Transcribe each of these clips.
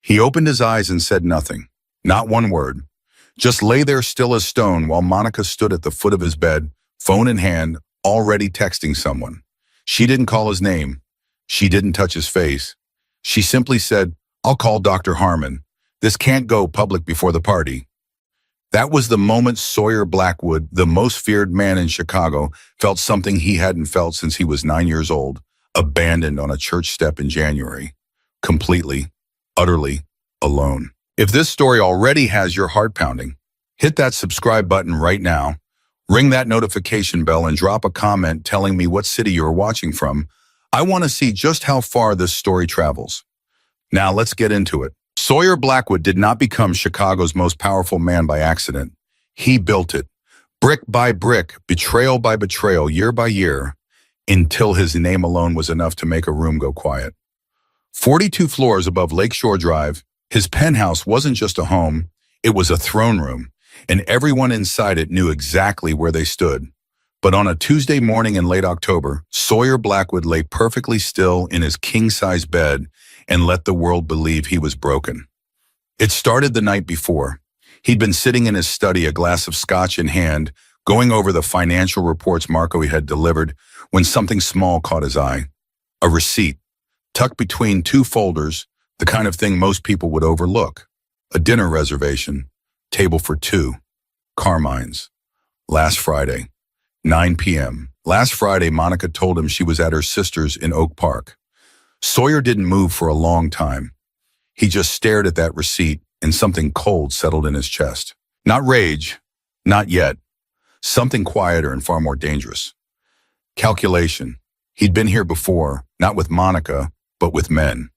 He opened his eyes and said nothing, not one word. Just lay there still as stone while Monica stood at the foot of his bed, phone in hand, already texting someone. She didn't call his name. She didn't touch his face. She simply said, "I'll call Dr. Harmon. This can't go public before the party." That was the moment Sawyer Blackwood, the most feared man in Chicago, felt something he hadn't felt since he was 9 years old, abandoned on a church step in January. Completely, utterly alone. If this story already has your heart pounding, hit that subscribe button right now, ring that notification bell, and drop a comment telling me what city you're watching from. I want to see just how far this story travels. Now let's get into it. Sawyer Blackwood did not become Chicago's most powerful man by accident. He built it, brick by brick, betrayal by betrayal, year by year, until his name alone was enough to make a room go quiet. 42 floors above Lakeshore Drive, his penthouse wasn't just a home, it was a throne room, and everyone inside it knew exactly where they stood. But on a Tuesday morning in late October, Sawyer Blackwood lay perfectly still in his king-size bed and let the world believe he was broken. It started the night before. He'd been sitting in his study, a glass of scotch in hand, going over the financial reports Marco had delivered, when something small caught his eye. A receipt, tucked between two folders, the kind of thing most people would overlook. A dinner reservation, table for two, Carmine's. Last Friday, 9 p.m. Last Friday, Monica told him she was at her sister's in Oak Park. Sawyer didn't move for a long time. He just stared at that receipt, and something cold settled in his chest. Not rage, not yet. Something quieter and far more dangerous. Calculation. He'd been here before, not with Monica, but with men.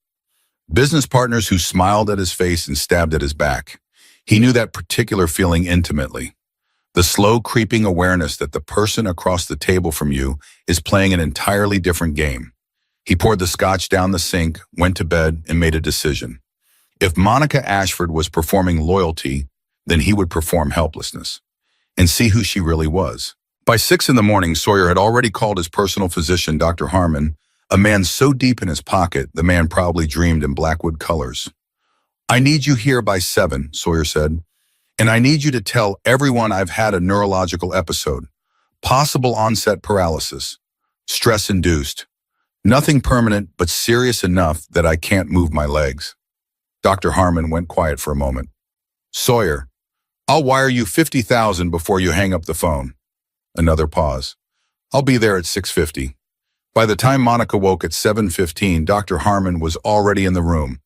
Business partners who smiled at his face and stabbed at his back. He knew that particular feeling intimately. The slow creeping awareness that the person across the table from you is playing an entirely different game. He poured the scotch down the sink, went to bed, and made a decision. If Monica Ashford was performing loyalty, then he would perform helplessness and see who she really was. By 6 in the morning, Sawyer had already called his personal physician, Dr. Harmon, a man so deep in his pocket, the man probably dreamed in Blackwood colors. "I need you here by 7, Sawyer said, "and I need you to tell everyone I've had a neurological episode. Possible onset paralysis. Stress-induced. Nothing permanent, but serious enough that I can't move my legs." Dr. Harmon went quiet for a moment. "Sawyer, I'll wire you $50,000 before you hang up the phone." Another pause. "I'll be there at 6:50. By the time Monica woke at 7:15, Dr. Harmon was already in the room.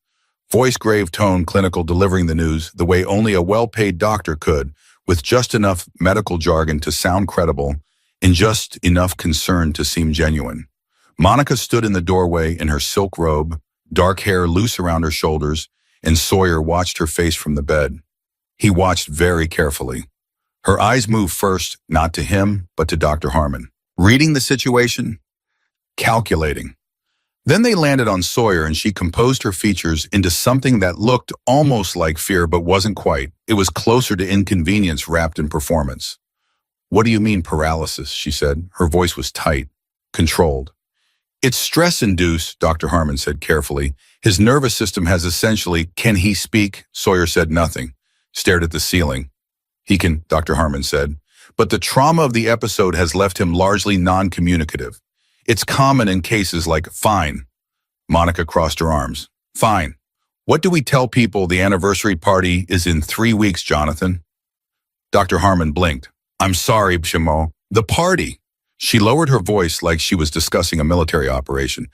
Voice grave tone, clinical, delivering the news the way only a well-paid doctor could, with just enough medical jargon to sound credible and just enough concern to seem genuine. Monica stood in the doorway in her silk robe, dark hair loose around her shoulders, and Sawyer watched her face from the bed. He watched very carefully. Her eyes moved first, not to him, but to Dr. Harmon. Reading the situation, calculating. Then they landed on Sawyer, and she composed her features into something that looked almost like fear but wasn't quite. It was closer to inconvenience wrapped in performance. "What do you mean paralysis?" she said. Her voice was tight, controlled. "It's stress-induced," Dr. Harmon said carefully. "His nervous system has essentially—" "Can he speak?" Sawyer said nothing, stared at the ceiling. "He can," Dr. Harmon said. "But the trauma of the episode has left him largely non-communicative. It's common in cases like—" "Fine." Monica crossed her arms. "Fine. What do we tell people the anniversary party is in 3 weeks, Jonathan?" Dr. Harmon blinked. "I'm sorry, Shimo. The party." She lowered her voice like she was discussing a military operation.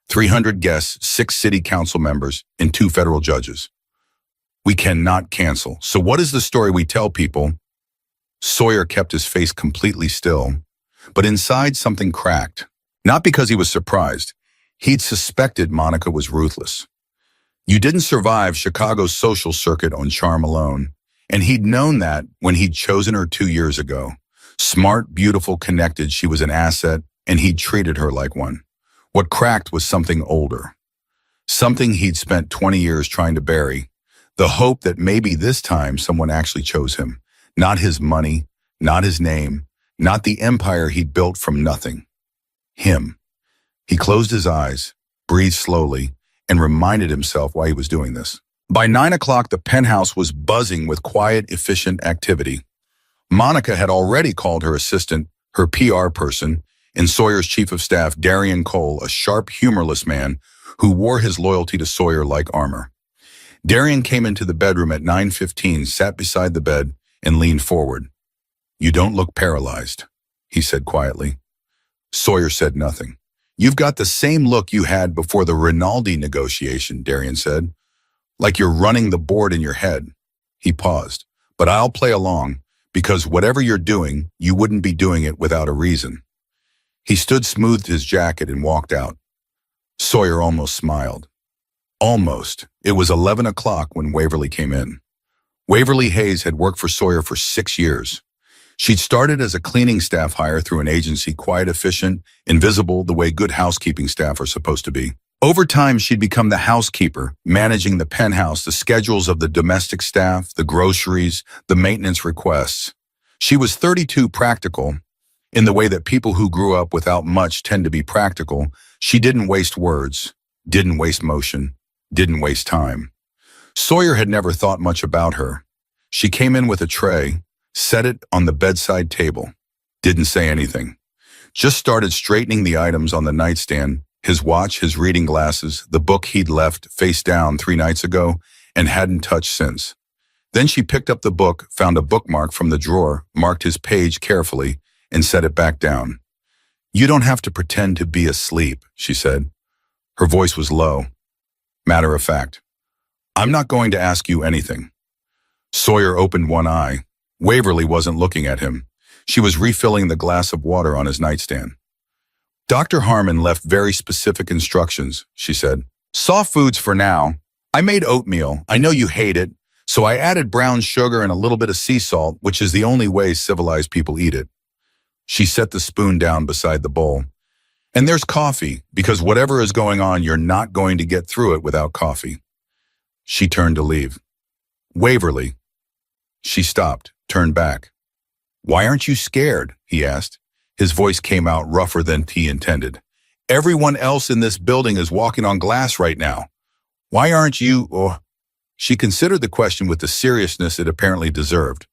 300 guests, 6 city council members, and 2 federal judges. "We cannot cancel. So what is the story we tell people?" Sawyer kept his face completely still, but inside something cracked. Not because he was surprised. He'd suspected Monica was ruthless. You didn't survive Chicago's social circuit on charm alone, and he'd known that when he'd chosen her 2 years ago. Smart, beautiful, connected, she was an asset, and he'd treated her like one. What cracked was something older. Something he'd spent 20 years trying to bury. The hope that maybe this time someone actually chose him. Not his money, not his name, not the empire he'd built from nothing. Him. He closed his eyes, breathed slowly, and reminded himself why he was doing this. By 9 o'clock, the penthouse was buzzing with quiet, efficient activity. Monica had already called her assistant, her PR person, and Sawyer's chief of staff, Darian Cole, a sharp, humorless man who wore his loyalty to Sawyer like armor. Darian came into the bedroom at 9:15, sat beside the bed, and leaned forward. "You don't look paralyzed," he said quietly. Sawyer said nothing. "You've got the same look you had before the Rinaldi negotiation," Darian said. "Like you're running the board in your head." He paused. "But I'll play along, because whatever you're doing, you wouldn't be doing it without a reason." He smoothed his jacket and walked out. Sawyer almost smiled. Almost. It was 11 o'clock when Waverly came in. Waverly Hayes had worked for Sawyer for 6 years. She'd started as a cleaning staff hire through an agency, quiet, efficient, invisible, the way good housekeeping staff are supposed to be. Over time, she'd become the housekeeper, managing the penthouse, the schedules of the domestic staff, the groceries, the maintenance requests. She was 32, practical. In the way that people who grew up without much tend to be practical, she didn't waste words, didn't waste motion, didn't waste time. Sawyer had never thought much about her. She came in with a tray, set it on the bedside table, didn't say anything, just started straightening the items on the nightstand, his watch, his reading glasses, the book he'd left face down 3 nights ago and hadn't touched since. Then she picked up the book, found a bookmark from the drawer, marked his page carefully, and set it back down. "You don't have to pretend to be asleep," she said. Her voice was low, matter of fact. "I'm not going to ask you anything." Sawyer opened one eye. Waverly wasn't looking at him. She was refilling the glass of water on his nightstand. "Dr. Harmon left very specific instructions," she said. "Soft foods for now. I made oatmeal. I know you hate it, so I added brown sugar and a little bit of sea salt, which is the only way civilized people eat it." She set the spoon down beside the bowl. "And there's coffee, because whatever is going on, you're not going to get through it without coffee." She turned to leave. "Waverly." She stopped, turned back. "Why aren't you scared?" he asked. His voice came out rougher than he intended. "Everyone else in this building is walking on glass right now. Why aren't you?" She considered the question with the seriousness it apparently deserved.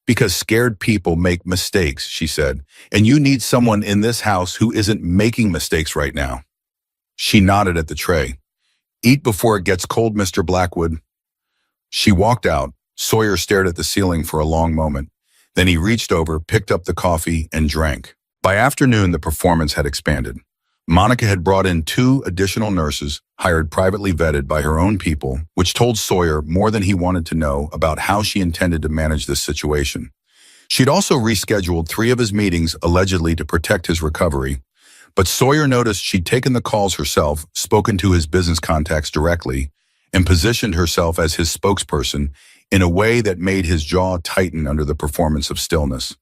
"Because scared people make mistakes," she said, "and you need someone in this house who isn't making mistakes right now." She nodded at the tray. "Eat before it gets cold, Mr. Blackwood." She walked out. Sawyer stared at the ceiling for a long moment. Then he reached over, picked up the coffee, and drank. By afternoon, the performance had expanded. Monica had brought in 2 additional nurses, hired privately vetted by her own people, which told Sawyer more than he wanted to know about how she intended to manage this situation. She'd also rescheduled 3 of his meetings, allegedly to protect his recovery. But Sawyer noticed she'd taken the calls herself, spoken to his business contacts directly, and positioned herself as his spokesperson in a way that made his jaw tighten under the performance of stillness.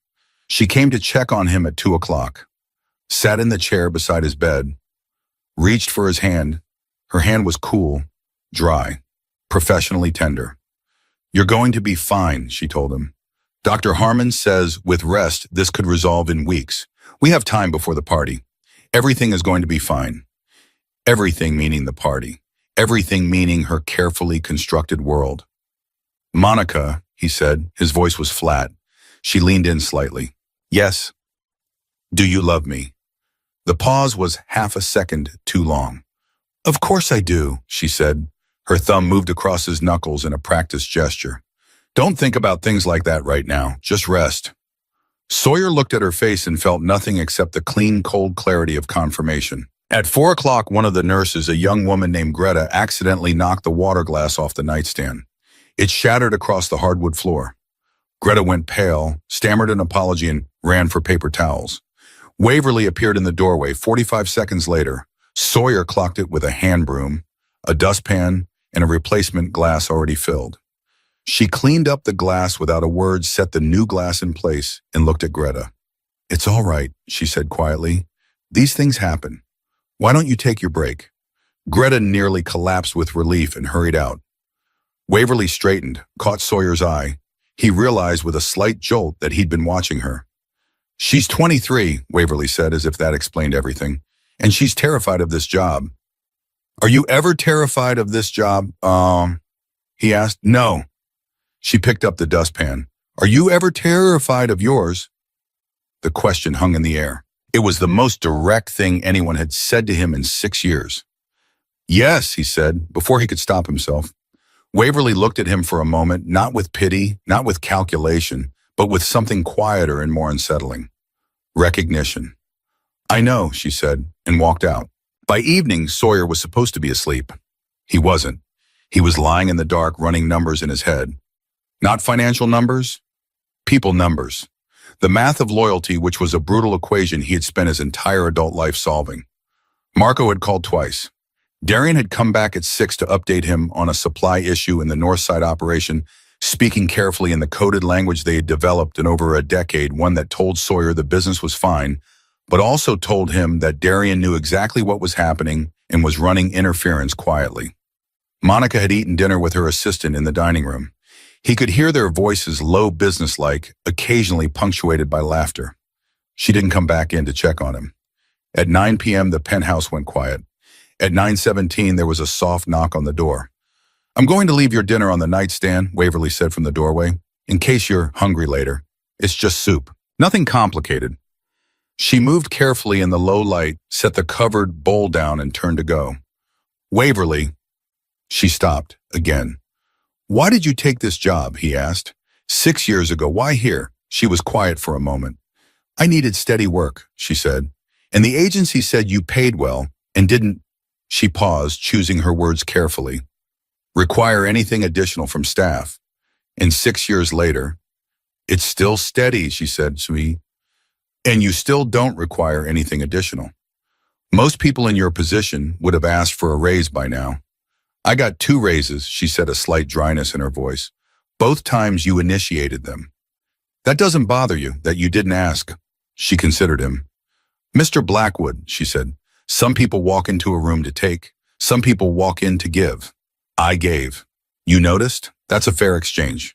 She came to check on him at 2 o'clock, sat in the chair beside his bed, reached for his hand. Her hand was cool, dry, professionally tender. "You're going to be fine," she told him. "Dr. Harmon says with rest this could resolve in weeks. We have time before the party. Everything is going to be fine." Everything meaning the party. Everything meaning her carefully constructed world. "Monica," he said, his voice was flat. She leaned in slightly. "Yes. Do you love me?" The pause was half a second too long. "Of course I do," she said. Her thumb moved across his knuckles in a practiced gesture. "Don't think about things like that right now. Just rest." Sawyer looked at her face and felt nothing except the clean, cold clarity of confirmation. At 4 o'clock, one of the nurses, a young woman named Greta, accidentally knocked the water glass off the nightstand. It shattered across the hardwood floor. Greta went pale, stammered an apology, and ran for paper towels. Waverly appeared in the doorway 45 seconds later. Sawyer clocked it with a hand broom, a dustpan, and a replacement glass already filled. She cleaned up the glass without a word, set the new glass in place, and looked at Greta. "It's all right," she said quietly. "These things happen. Why don't you take your break?" Greta nearly collapsed with relief and hurried out. Waverly straightened, caught Sawyer's eye. He realized with a slight jolt that he'd been watching her. "She's 23, Waverly said, as if that explained everything. "And she's terrified of this job." "Are you ever terrified of this job?" he asked. No. She picked up the dustpan. Are you ever terrified of yours? The question hung in the air. It was the most direct thing anyone had said to him in 6 years. Yes, he said, before he could stop himself. Waverly looked at him for a moment, not with pity, not with calculation, but with something quieter and more unsettling. Recognition. I know, she said, and walked out. By evening, Sawyer was supposed to be asleep. He wasn't. He was lying in the dark, running numbers in his head. Not financial numbers, people numbers. The math of loyalty, which was a brutal equation he had spent his entire adult life solving. Marco had called twice. Darian had come back at 6 to update him on a supply issue in the Northside operation, speaking carefully in the coded language they had developed in over a decade, one that told Sawyer the business was fine, but also told him that Darian knew exactly what was happening and was running interference quietly. Monica had eaten dinner with her assistant in the dining room. He could hear their voices low businesslike, occasionally punctuated by laughter. She didn't come back in to check on him. At 9 p.m., the penthouse went quiet. At 9:17, there was a soft knock on the door. I'm going to leave your dinner on the nightstand, Waverly said from the doorway, in case you're hungry later. It's just soup. Nothing complicated. She moved carefully in the low light, set the covered bowl down, and turned to go. Waverly. She stopped, again. Why did you take this job, he asked. 6 years ago, why here? She was quiet for a moment. I needed steady work, she said. And the agency said you paid well and didn't. She paused, choosing her words carefully. Require anything additional from staff. And 6 years later, it's still steady, she said, sweet. And you still don't require anything additional. Most people in your position would have asked for a raise by now. I got 2 raises, she said, a slight dryness in her voice. Both times you initiated them. That doesn't bother you, that you didn't ask. She considered him. Mr. Blackwood, she said, some people walk into a room to take. Some people walk in to give. I gave. You noticed? That's a fair exchange.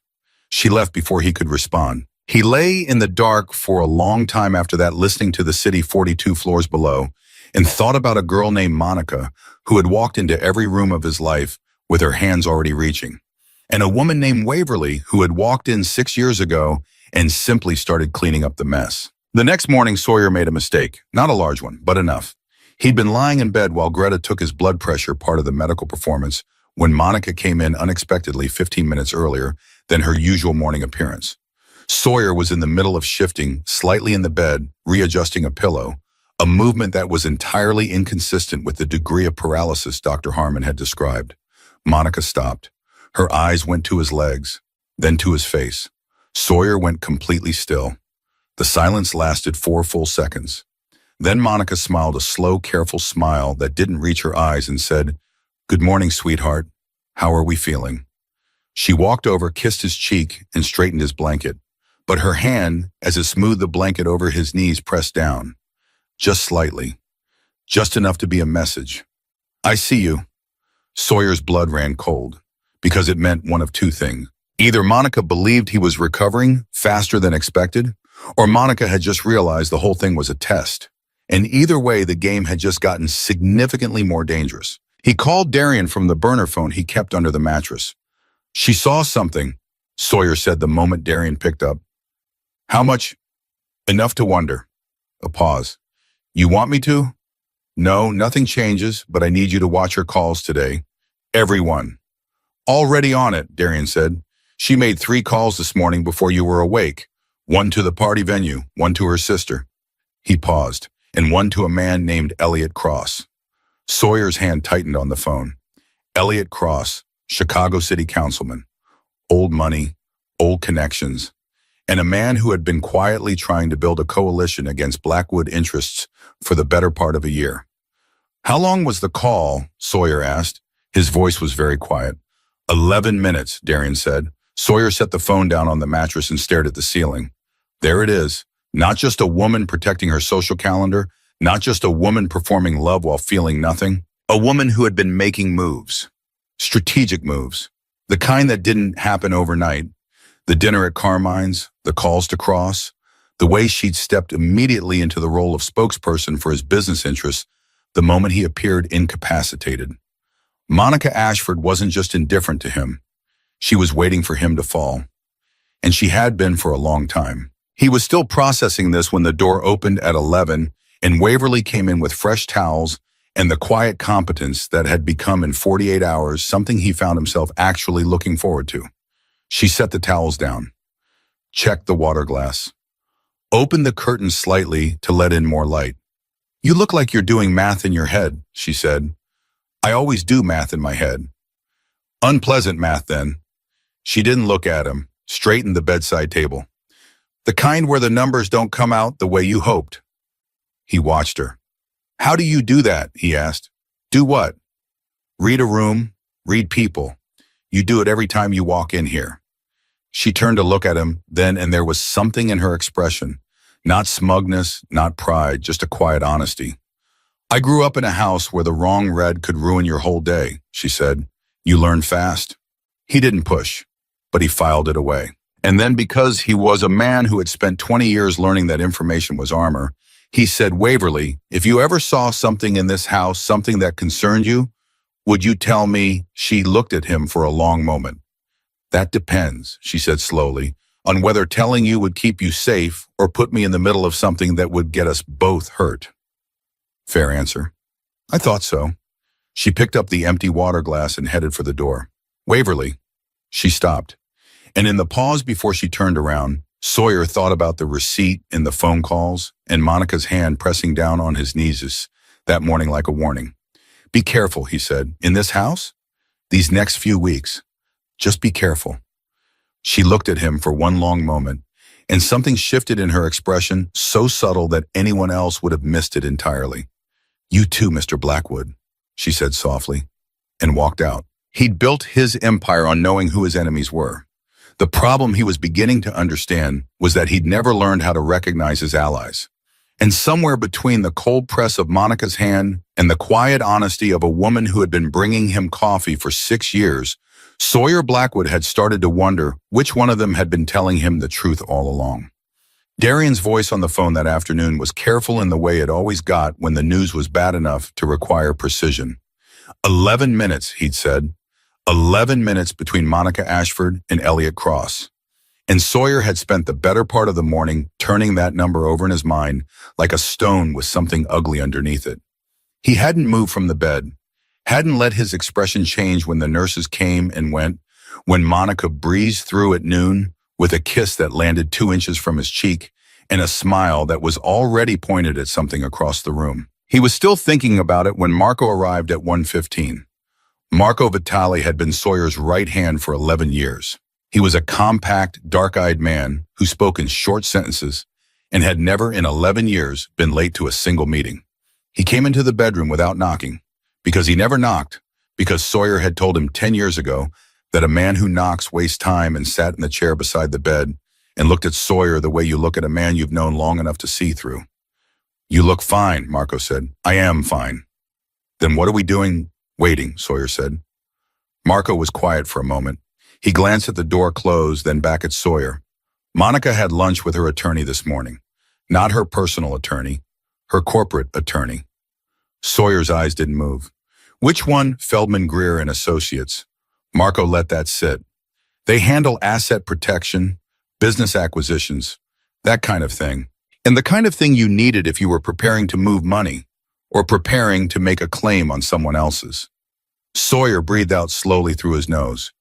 She left before he could respond. He lay in the dark for a long time after that, listening to the city 42 floors below, and thought about a girl named Monica who had walked into every room of his life with her hands already reaching, and a woman named Waverly who had walked in 6 years ago and simply started cleaning up the mess. The next morning, Sawyer made a mistake. Not a large one, but enough. He'd been lying in bed while Greta took his blood pressure, part of the medical performance, when Monica came in unexpectedly 15 minutes earlier than her usual morning appearance. Sawyer was in the middle of shifting, slightly in the bed, readjusting a pillow, a movement that was entirely inconsistent with the degree of paralysis Dr. Harmon had described. Monica stopped. Her eyes went to his legs, then to his face. Sawyer went completely still. The silence lasted 4 full seconds. Then Monica smiled a slow, careful smile that didn't reach her eyes and said, Good morning, sweetheart. How are we feeling? She walked over, kissed his cheek, and straightened his blanket. But her hand, as it smoothed the blanket over his knees, pressed down. Just slightly. Just enough to be a message. I see you. Sawyer's blood ran cold, because it meant one of 2 things. Either Monica believed he was recovering faster than expected, or Monica had just realized the whole thing was a test. And either way, the game had just gotten significantly more dangerous. He called Darian from the burner phone he kept under the mattress. She saw something, Sawyer said the moment Darian picked up. How much? Enough to wonder. A pause. You want me to? No, nothing changes, but I need you to watch her calls today. Everyone. Already on it, Darian said. She made 3 calls this morning before you were awake. 1 to the party venue, 1 to her sister. He paused, and 1 to a man named Elliot Cross. Sawyer's hand tightened on the phone. Elliot Cross, Chicago City Councilman. Old money, old connections, and a man who had been quietly trying to build a coalition against Blackwood interests for the better part of a year. How long was the call? Sawyer asked. His voice was very quiet. 11 minutes, Darian said. Sawyer set the phone down on the mattress and stared at the ceiling. There it is. Not just a woman protecting her social calendar, not just a woman performing love while feeling nothing. A woman who had been making moves. Strategic moves. The kind that didn't happen overnight. The dinner at Carmine's, the calls to Cross, the way she'd stepped immediately into the role of spokesperson for his business interests the moment he appeared incapacitated. Monica Ashford wasn't just indifferent to him. She was waiting for him to fall. And she had been for a long time. He was still processing this when the door opened at 11 and Waverly came in with fresh towels and the quiet competence that had become in 48 hours something he found himself actually looking forward to. She set the towels down, checked the water glass, opened the curtains slightly to let in more light. "You look like you're doing math in your head," she said. "I always do math in my head." "Unpleasant math, then." She didn't look at him, straightened the bedside table. "The kind where the numbers don't come out the way you hoped." He watched her. "How do you do that?" he asked. "Do what?" "Read a room, read people. You do it every time you walk in here." She turned to look at him then, and there was something in her expression. Not smugness, not pride, just a quiet honesty. "I grew up in a house where the wrong read could ruin your whole day," she said. "You learn fast." He didn't push, but he filed it away. And then, because he was a man who had spent 20 years learning that information was armor, he said, "Waverly, if you ever saw something in this house, something that concerned you, would you tell me?" She looked at him for a long moment. "That depends," she said slowly, "on whether telling you would keep you safe or put me in the middle of something that would get us both hurt." Fair answer. "I thought so." She picked up the empty water glass and headed for the door. "Waverly." She stopped. And in the pause before she turned around, Sawyer thought about the receipt in the phone calls and Monica's hand pressing down on his knees that morning like a warning. "Be careful," he said. "In this house? These next few weeks. Just be careful." She looked at him for one long moment, and something shifted in her expression, so subtle that anyone else would have missed it entirely. "You too, Mr. Blackwood," she said softly, and walked out. He'd built his empire on knowing who his enemies were. The problem he was beginning to understand was that he'd never learned how to recognize his allies. And somewhere between the cold press of Monica's hand and the quiet honesty of a woman who had been bringing him coffee for 6 years, Sawyer Blackwood had started to wonder which one of them had been telling him the truth all along. Darian's voice on the phone that afternoon was careful in the way it always got when the news was bad enough to require precision. 11 minutes, he'd said. 11 minutes between Monica Ashford and Elliot Cross. And Sawyer had spent the better part of the morning turning that number over in his mind like a stone with something ugly underneath it. He hadn't moved from the bed, hadn't let his expression change when the nurses came and went, when Monica breezed through at noon with a kiss that landed 2 inches from his cheek and a smile that was already pointed at something across the room. He was still thinking about it when Marco arrived at 1:15. Marco Vitale had been Sawyer's right hand for 11 years. He was a compact, dark-eyed man who spoke in short sentences and had never in 11 years been late to a single meeting. He came into the bedroom without knocking, because he never knocked, because Sawyer had told him 10 years ago that a man who knocks wastes time, and sat in the chair beside the bed and looked at Sawyer the way you look at a man you've known long enough to see through. "You look fine," Marco said. "I am fine." "Then what are we doing?" "Waiting," Sawyer said. Marco was quiet for a moment. He glanced at the door closed, then back at Sawyer. Monica had lunch with her attorney this morning. Not her personal attorney, her corporate attorney. Sawyer's eyes didn't move. "Which one?" "Feldman Greer and Associates." Marco let that sit. "They handle asset protection, business acquisitions, that kind of thing. And the kind of thing you needed if you were preparing to move money or preparing to make a claim on someone else's." Sawyer breathed out slowly through his nose.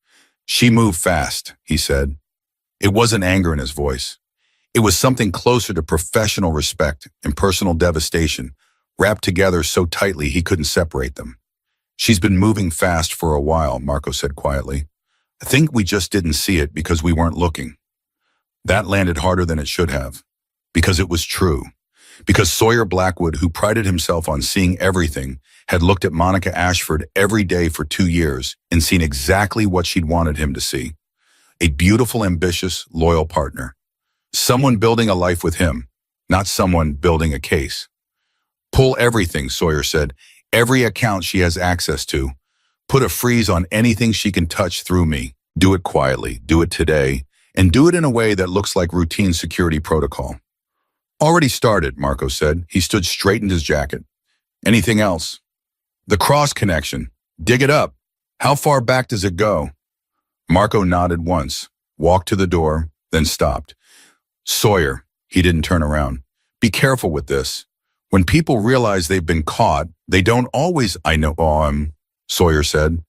"She moved fast," he said. It wasn't anger in his voice. It was something closer to professional respect and personal devastation, wrapped together so tightly he couldn't separate them. "She's been moving fast for a while," Marco said quietly. "I think we just didn't see it because we weren't looking." That landed harder than it should have, because it was true. Because Sawyer Blackwood, who prided himself on seeing everything, had looked at Monica Ashford every day for 2 years and seen exactly what she'd wanted him to see. A beautiful, ambitious, loyal partner. Someone building a life with him, not someone building a case. "Pull everything," Sawyer said. "Every account she has access to. Put a freeze on anything she can touch through me. Do it quietly, do it today, and do it in a way that looks like routine security protocol." "Already started," Marco said. He stood straight in his jacket. "Anything else?" "The cross connection. Dig it up. How far back does it go?" Marco nodded once, walked to the door, then stopped. Sawyer, he didn't turn around. Be careful with this. When people realize they've been caught, they don't always, I know, Sawyer said.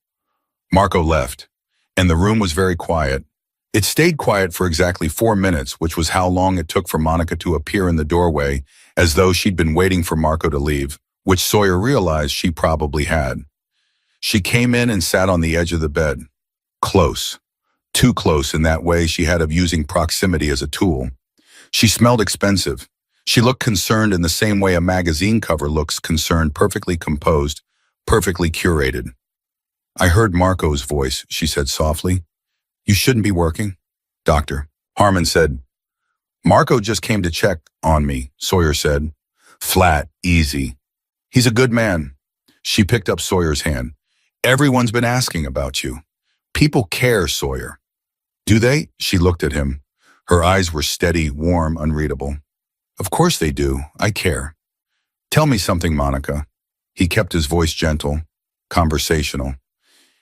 Marco left, and the room was very quiet. It stayed quiet for exactly 4 minutes, which was how long it took for Monica to appear in the doorway, as though she'd been waiting for Marco to leave, which Sawyer realized she probably had. She came in and sat on the edge of the bed. Close. Too close in that way she had of using proximity as a tool. She smelled expensive. She looked concerned in the same way a magazine cover looks concerned, perfectly composed, perfectly curated. I heard Marco's voice, she said softly. You shouldn't be working. Doctor. Harmon said. Marco just came to check on me, Sawyer said. Flat, easy. He's a good man. She picked up Sawyer's hand. Everyone's been asking about you. People care, Sawyer. Do they? She looked at him. Her eyes were steady, warm, unreadable. Of course they do. I care. Tell me something, Monica. He kept his voice gentle, conversational.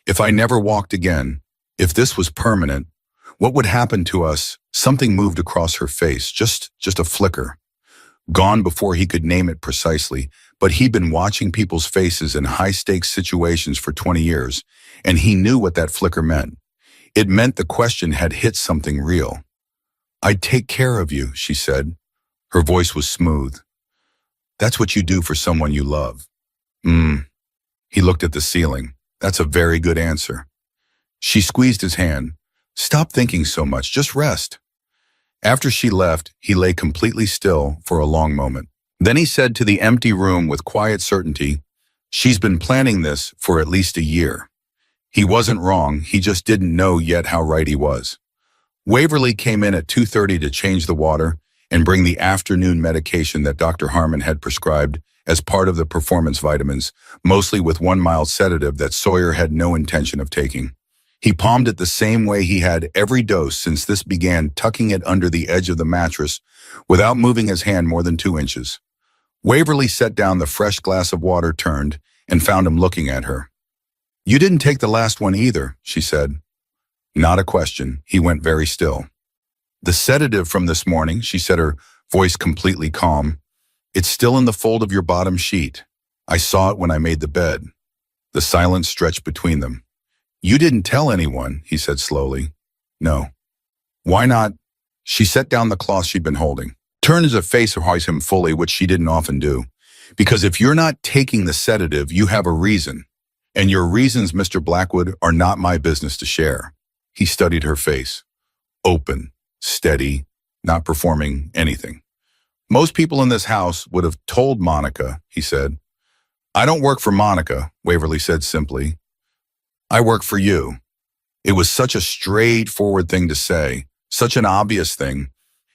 If I never walked again, if this was permanent, what would happen to us? Something moved across her face, just a flicker. Gone before he could name it precisely, but he'd been watching people's faces in high-stakes situations for 20 years, and he knew what that flicker meant. It meant the question had hit something real. I'd take care of you, she said. Her voice was smooth. That's what you do for someone you love. He looked at the ceiling. That's a very good answer. She squeezed his hand. Stop thinking so much, just rest. After she left, he lay completely still for a long moment. Then he said to the empty room with quiet certainty, she's been planning this for at least a year. He wasn't wrong, he just didn't know yet how right he was. Waverly came in at 2:30 to change the water and bring the afternoon medication that Dr. Harmon had prescribed as part of the performance vitamins, mostly with one mild sedative that Sawyer had no intention of taking. He palmed it the same way he had every dose since this began, tucking it under the edge of the mattress without moving his hand more than 2 inches. Waverly set down the fresh glass of water, turned, and found him looking at her. You didn't take the last one either, she said. Not a question. He went very still. The sedative from this morning, she said, her voice completely calm. It's still in the fold of your bottom sheet. I saw it when I made the bed. The silence stretched between them. You didn't tell anyone, he said slowly. No. Why not? She set down the cloth she'd been holding, turned as a face to him fully, which she didn't often do. Because if you're not taking the sedative, you have a reason. And your reasons, Mr. Blackwood, are not my business to share. He studied her face. Open, steady, not performing anything. Most people in this house would have told Monica, he said. I don't work for Monica, Waverly said simply. I work for you. It was such a straightforward thing to say, such an obvious thing,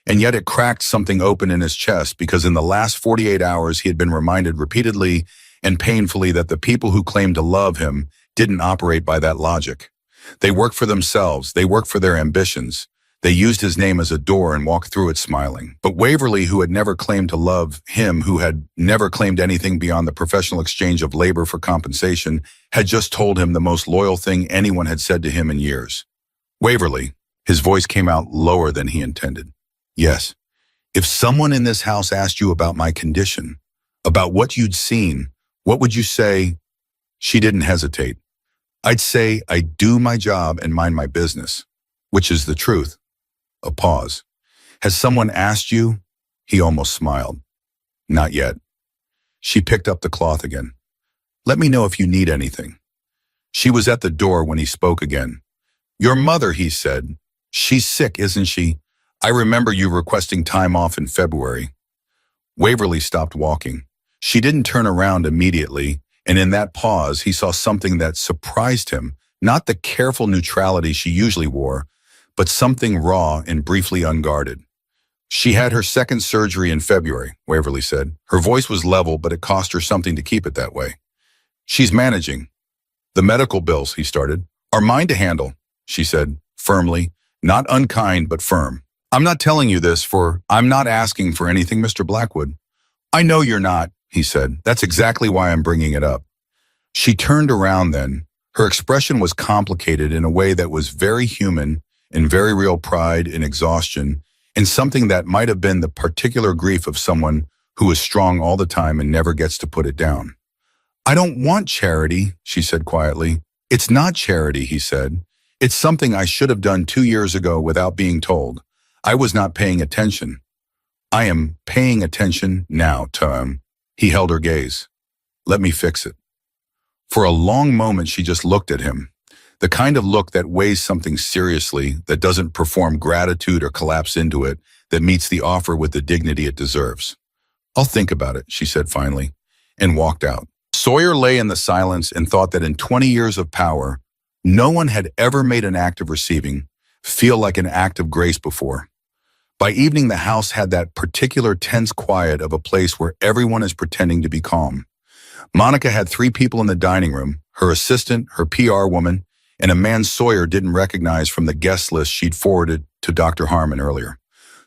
and yet it cracked something open in his chest because in the last 48 hours he had been reminded repeatedly and painfully that the people who claimed to love him didn't operate by that logic. They worked for themselves, they worked for their ambitions. They used his name as a door and walked through it smiling. But Waverly, who had never claimed to love him, who had never claimed anything beyond the professional exchange of labor for compensation, had just told him the most loyal thing anyone had said to him in years. Waverly, his voice came out lower than he intended. Yes, if someone in this house asked you about my condition, about what you'd seen, what would you say? She didn't hesitate. I'd say I do my job and mind my business, which is the truth. A pause. Has someone asked you? He almost smiled. Not yet. She picked up the cloth again. Let me know if you need anything. She was at the door when he spoke again. Your mother, he said. She's sick, isn't she? I remember you requesting time off in February. Waverly stopped walking. She didn't turn around immediately, and in that pause he saw something that surprised him, not the careful neutrality she usually wore, but something raw and briefly unguarded. She had her second surgery in February, Waverly said. Her voice was level, but it cost her something to keep it that way. She's managing. The medical bills, he started, are mine to handle, she said, firmly, not unkind, but firm. I'm not telling you this I'm not asking for anything, Mr. Blackwood. I know you're not, he said. That's exactly why I'm bringing it up. She turned around then, Her expression was complicated in a way that was very human, in very real pride and exhaustion, in something that might have been the particular grief of someone who is strong all the time and never gets to put it down. "I don't want charity," she said quietly. "It's not charity," he said. "It's something I should have done 2 years ago without being told. I was not paying attention. I am paying attention now, Tom." He held her gaze. "Let me fix it." For a long moment, she just looked at him. The kind of look that weighs something seriously, that doesn't perform gratitude or collapse into it, that meets the offer with the dignity it deserves. "I'll think about it," she said finally, and walked out. Sawyer lay in the silence and thought that in 20 years of power, no one had ever made an act of receiving feel like an act of grace before. By evening, the house had that particular tense quiet of a place where everyone is pretending to be calm. Monica had 3 people in the dining room, her assistant, her PR woman, and a man Sawyer didn't recognize from the guest list she'd forwarded to Dr. Harmon earlier.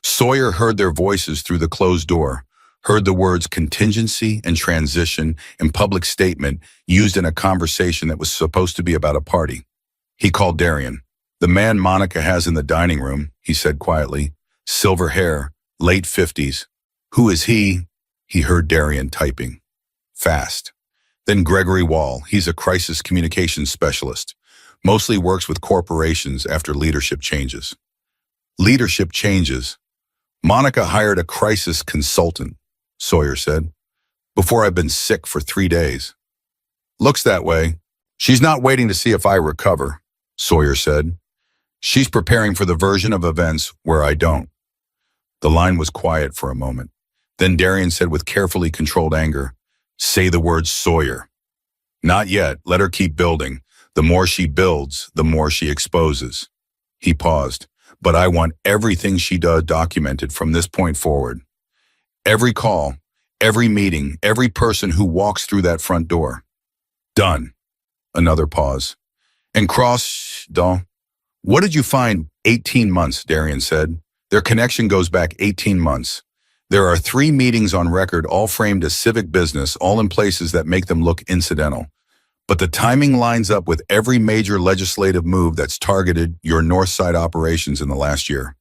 Sawyer heard their voices through the closed door, heard the words contingency and transition and public statement used in a conversation that was supposed to be about a party. He called Darian. "The man Monica has in the dining room," he said quietly. "Silver hair, late 50s. "Who is he?" He heard Darian typing. Fast. "Then Gregory Wall. He's a crisis communications specialist. Mostly works with corporations after leadership changes." Leadership changes. "Monica hired a crisis consultant," Sawyer said. "Before I've been sick for 3 days. Looks that way. She's not waiting to see if I recover," Sawyer said. "She's preparing for the version of events where I don't." The line was quiet for a moment. Then Darian said with carefully controlled anger, "Say the word Sawyer." "Not yet. Let her keep building. The more she builds, the more she exposes." He paused. "But I want everything she does documented from this point forward. Every call, every meeting, every person who walks through that front door." "Done." Another pause. "And don't. What did you find?" 18 months, Darian said. "Their connection goes back 18 months. There are 3 meetings on record, all framed as civic business, all in places that make them look incidental. But the timing lines up with every major legislative move that's targeted your North Side operations in the last year.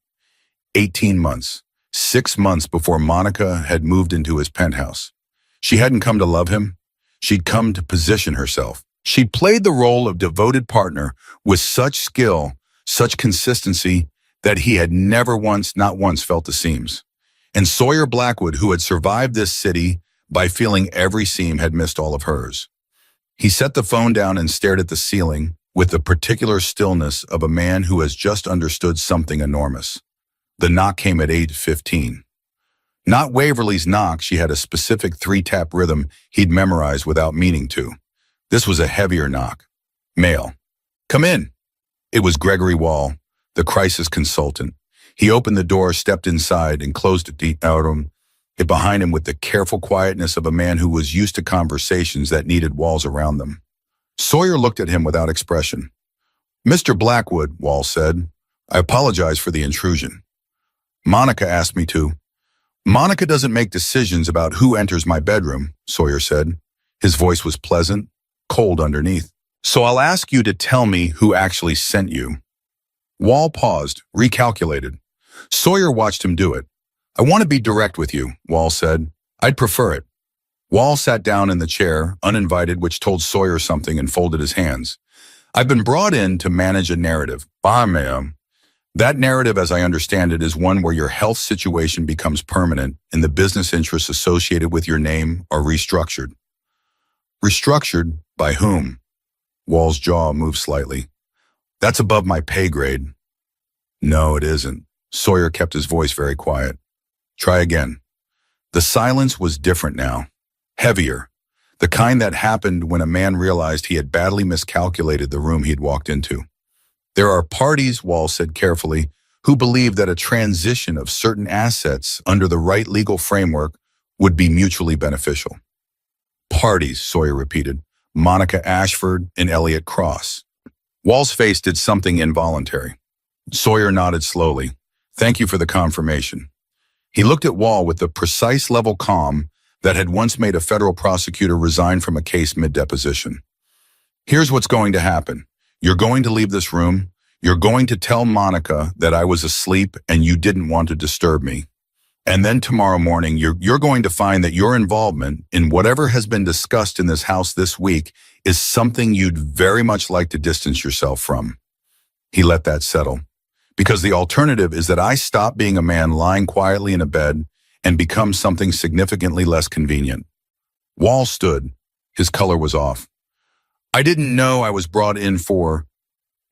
18 months. 6 months before Monica had moved into his penthouse. She hadn't come to love him. She'd come to position herself. She'd played the role of devoted partner with such skill, such consistency, that he had never once, not once, felt the seams. And Sawyer Blackwood, who had survived this city by feeling every seam, had missed all of hers. He set the phone down and stared at the ceiling with the particular stillness of a man who has just understood something enormous. The knock came at 8:15. Not Waverly's knock. She had a specific 3-tap rhythm he'd memorized without meaning to. This was a heavier knock. Mail. "Come in." It was Gregory Wall, the crisis consultant. He opened the door, stepped inside, and closed it behind him with the careful quietness of a man who was used to conversations that needed walls around them. Sawyer looked at him without expression. "Mr. Blackwood," Wall said, "I apologize for the intrusion. Monica asked me to." "Monica doesn't make decisions about who enters my bedroom," Sawyer said. His voice was pleasant, cold underneath. "So I'll ask you to tell me who actually sent you." Wall paused, recalculated. Sawyer watched him do it. "I want to be direct with you," Wall said. "I'd prefer it." Wall sat down in the chair, uninvited, which told Sawyer something, and folded his hands. "I've been brought in to manage a narrative." "Bah, ma'am." "That narrative, as I understand it, is one where your health situation becomes permanent and the business interests associated with your name are restructured." "Restructured? By whom?" Wall's jaw moved slightly. "That's above my pay grade." "No, it isn't." Sawyer kept his voice very quiet. "Try again." The silence was different now. Heavier. The kind that happened when a man realized he had badly miscalculated the room he'd walked into. "There are parties," Wall said carefully, "who believe that a transition of certain assets under the right legal framework would be mutually beneficial." "Parties," Sawyer repeated. "Monica Ashford and Elliot Cross." Wall's face did something involuntary. Sawyer nodded slowly. "Thank you for the confirmation." He looked at Wall with the precise level calm that had once made a federal prosecutor resign from a case mid-deposition. Here's what's going to happen. You're going to leave this room. You're going to tell Monica that I was asleep and you didn't want to disturb me. And then tomorrow morning, you're going to find that your involvement in whatever has been discussed in this house this week is something you'd very much like to distance yourself from. He let that settle. Because the alternative is that I stop being a man lying quietly in a bed and become something significantly less convenient. Wall stood. His color was off. I didn't know I was brought in for...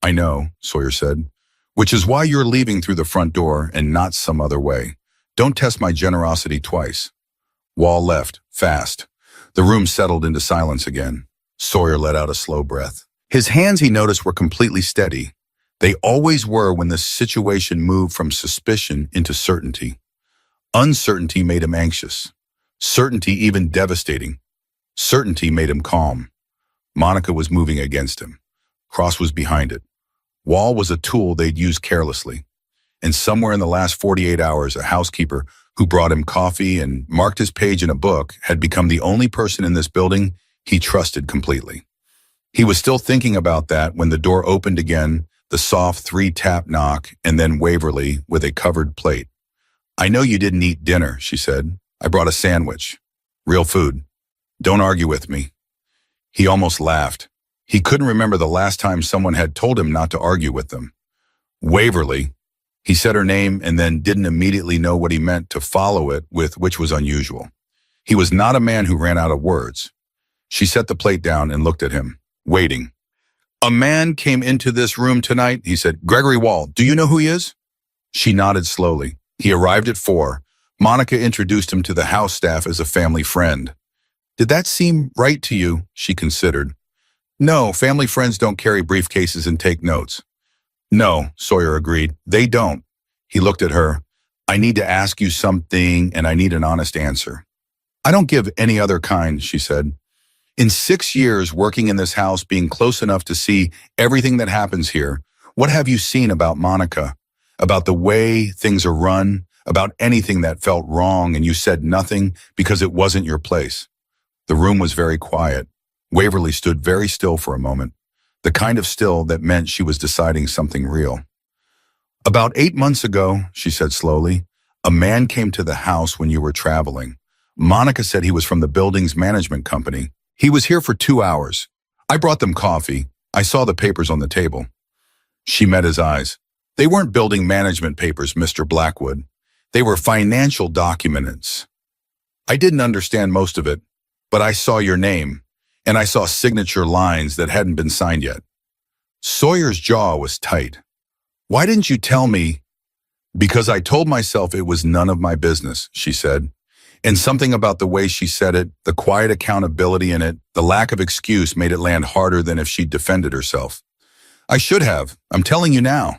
I know, Sawyer said, which is why you're leaving through the front door and not some other way. Don't test my generosity twice. Wall left, fast. The room settled into silence again. Sawyer let out a slow breath. His hands, he noticed, were completely steady. They always were when the situation moved from suspicion into certainty. Uncertainty made him anxious. Certainty even devastating. Certainty made him calm. Monica was moving against him. Cross was behind it. Wall was a tool they'd used carelessly. And somewhere in the last 48 hours, a housekeeper who brought him coffee and marked his page in a book had become the only person in this building he trusted completely. He was still thinking about that when the door opened again, the soft 3-tap knock, and then Waverly with a covered plate. I know you didn't eat dinner, she said. I brought a sandwich. Real food. Don't argue with me. He almost laughed. He couldn't remember the last time someone had told him not to argue with them. Waverly. He said her name and then didn't immediately know what he meant to follow it with, which was unusual. He was not a man who ran out of words. She set the plate down and looked at him, waiting. A man came into this room tonight, he said. Gregory Wall, do you know who he is? She nodded slowly. He arrived at 4. Monica introduced him to the house staff as a family friend. Did that seem right to you? She considered. No, family friends don't carry briefcases and take notes. No, Sawyer agreed. They don't. He looked at her. I need to ask you something and I need an honest answer. I don't give any other kind, she said. In 6 years working in this house, being close enough to see everything that happens here, what have you seen about Monica? About the way things are run? About anything that felt wrong and you said nothing because it wasn't your place? The room was very quiet. Waverly stood very still for a moment, the kind of still that meant she was deciding something real. About 8 months ago, she said slowly, a man came to the house when you were traveling. Monica said he was from the building's management company. He was here for 2 hours. I brought them coffee. I saw the papers on the table. She met his eyes. They weren't building management papers, Mr. Blackwood. They were financial documents. I didn't understand most of it, but I saw your name, and I saw signature lines that hadn't been signed yet. Sawyer's jaw was tight. Why didn't you tell me? Because I told myself it was none of my business, she said. And something about the way she said it, the quiet accountability in it, the lack of excuse made it land harder than if she'd defended herself. I should have. I'm telling you now.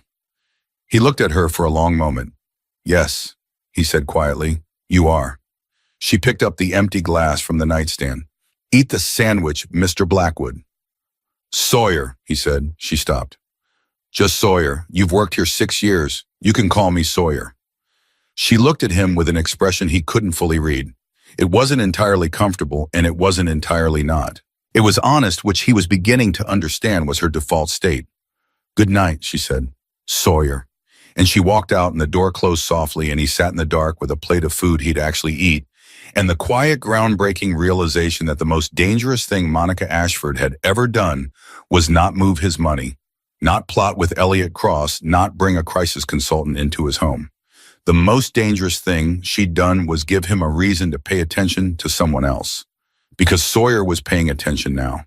He looked at her for a long moment. Yes, he said quietly, you are. She picked up the empty glass from the nightstand. Eat the sandwich, Mr. Blackwood. Sawyer, he said. She stopped. Just Sawyer. You've worked here 6 years. You can call me Sawyer. She looked at him with an expression he couldn't fully read. It wasn't entirely comfortable, and it wasn't entirely not. It was honest, which he was beginning to understand was her default state. Good night, she said. Sawyer. And she walked out and the door closed softly and he sat in the dark with a plate of food he'd actually eat and the quiet, groundbreaking realization that the most dangerous thing Monica Ashford had ever done was not move his money, not plot with Elliot Cross, not bring a crisis consultant into his home. The most dangerous thing she'd done was give him a reason to pay attention to someone else. Because Sawyer was paying attention now,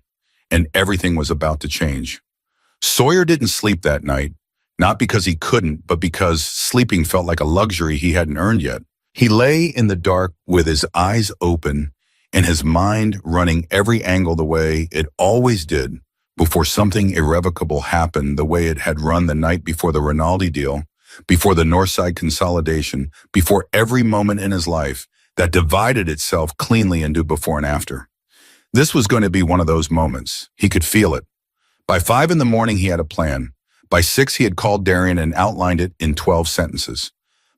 and everything was about to change. Sawyer didn't sleep that night, not because he couldn't, but because sleeping felt like a luxury he hadn't earned yet. He lay in the dark with his eyes open and his mind running every angle the way it always did before something irrevocable happened, the way it had run the night before the Rinaldi deal, before the Northside consolidation, before every moment in his life that divided itself cleanly into before and after. This was going to be one of those moments. He could feel it. By 5 in the morning, he had a plan. By 6, he had called Darian and outlined it in 12 sentences.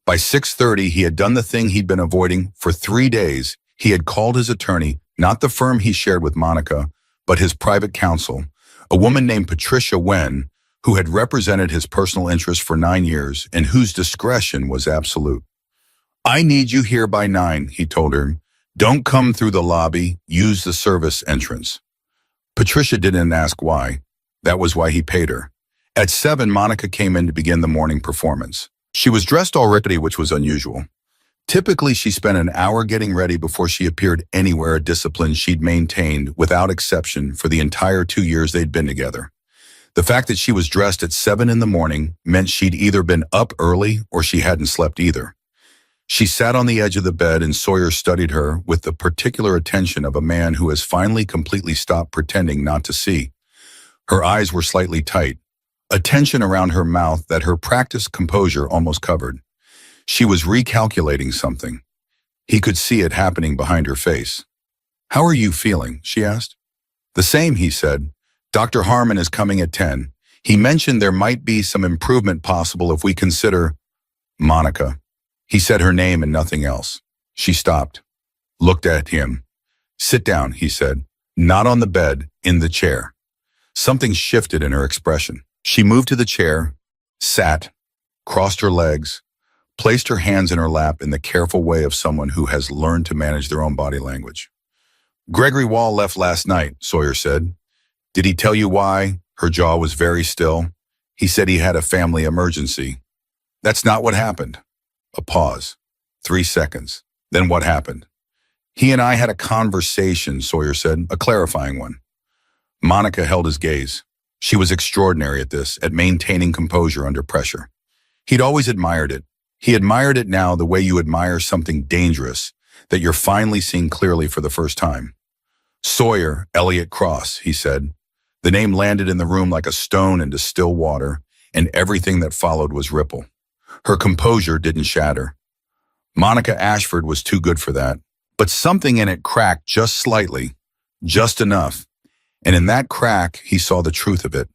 By 6:30, he had done the thing he'd been avoiding for 3 days. He had called his attorney, not the firm he shared with Monica, but his private counsel, A woman named Patricia Wen, who had represented his personal interests for 9 years and whose discretion was absolute. "I need you here by 9, he told her. "Don't come through the lobby, use the service entrance." Patricia didn't ask why. That was why he paid her. At 7, Monica came in to begin the morning performance. She was dressed already, which was unusual. Typically, she spent an hour getting ready before she appeared anywhere, a discipline she'd maintained without exception for the entire 2 years they'd been together. The fact that she was dressed at 7 in the morning meant she'd either been up early or she hadn't slept either. She sat on the edge of the bed and Sawyer studied her with the particular attention of a man who has finally completely stopped pretending not to see. Her eyes were slightly tight, a tension around her mouth that her practiced composure almost covered. She was recalculating something. He could see it happening behind her face. "How are you feeling?" she asked. "The same," he said. "Dr. Harmon is coming at 10. He mentioned there might be some improvement possible if we consider—" "Monica." He said her name and nothing else. She stopped, looked at him. "Sit down," he said. "Not on the bed, in the chair." Something shifted in her expression. She moved to the chair, sat, crossed her legs, placed her hands in her lap in the careful way of someone who has learned to manage their own body language. "Gregory Wall left last night," Sawyer said. "Did he tell you why?" Her jaw was very still. "He said he had a family emergency." "That's not what happened." A pause. 3 seconds. "Then what happened?" "He and I had a conversation," Sawyer said, "a clarifying one." Monica held his gaze. She was extraordinary at this, at maintaining composure under pressure. He'd always admired it. He admired it now the way you admire something dangerous that you're finally seeing clearly for the first time. "Sawyer Elliott Cross," he said. The name landed in the room like a stone into still water, and everything that followed was ripple. Her composure didn't shatter. Monica Ashford was too good for that, but something in it cracked just slightly, just enough, and in that crack he saw the truth of it.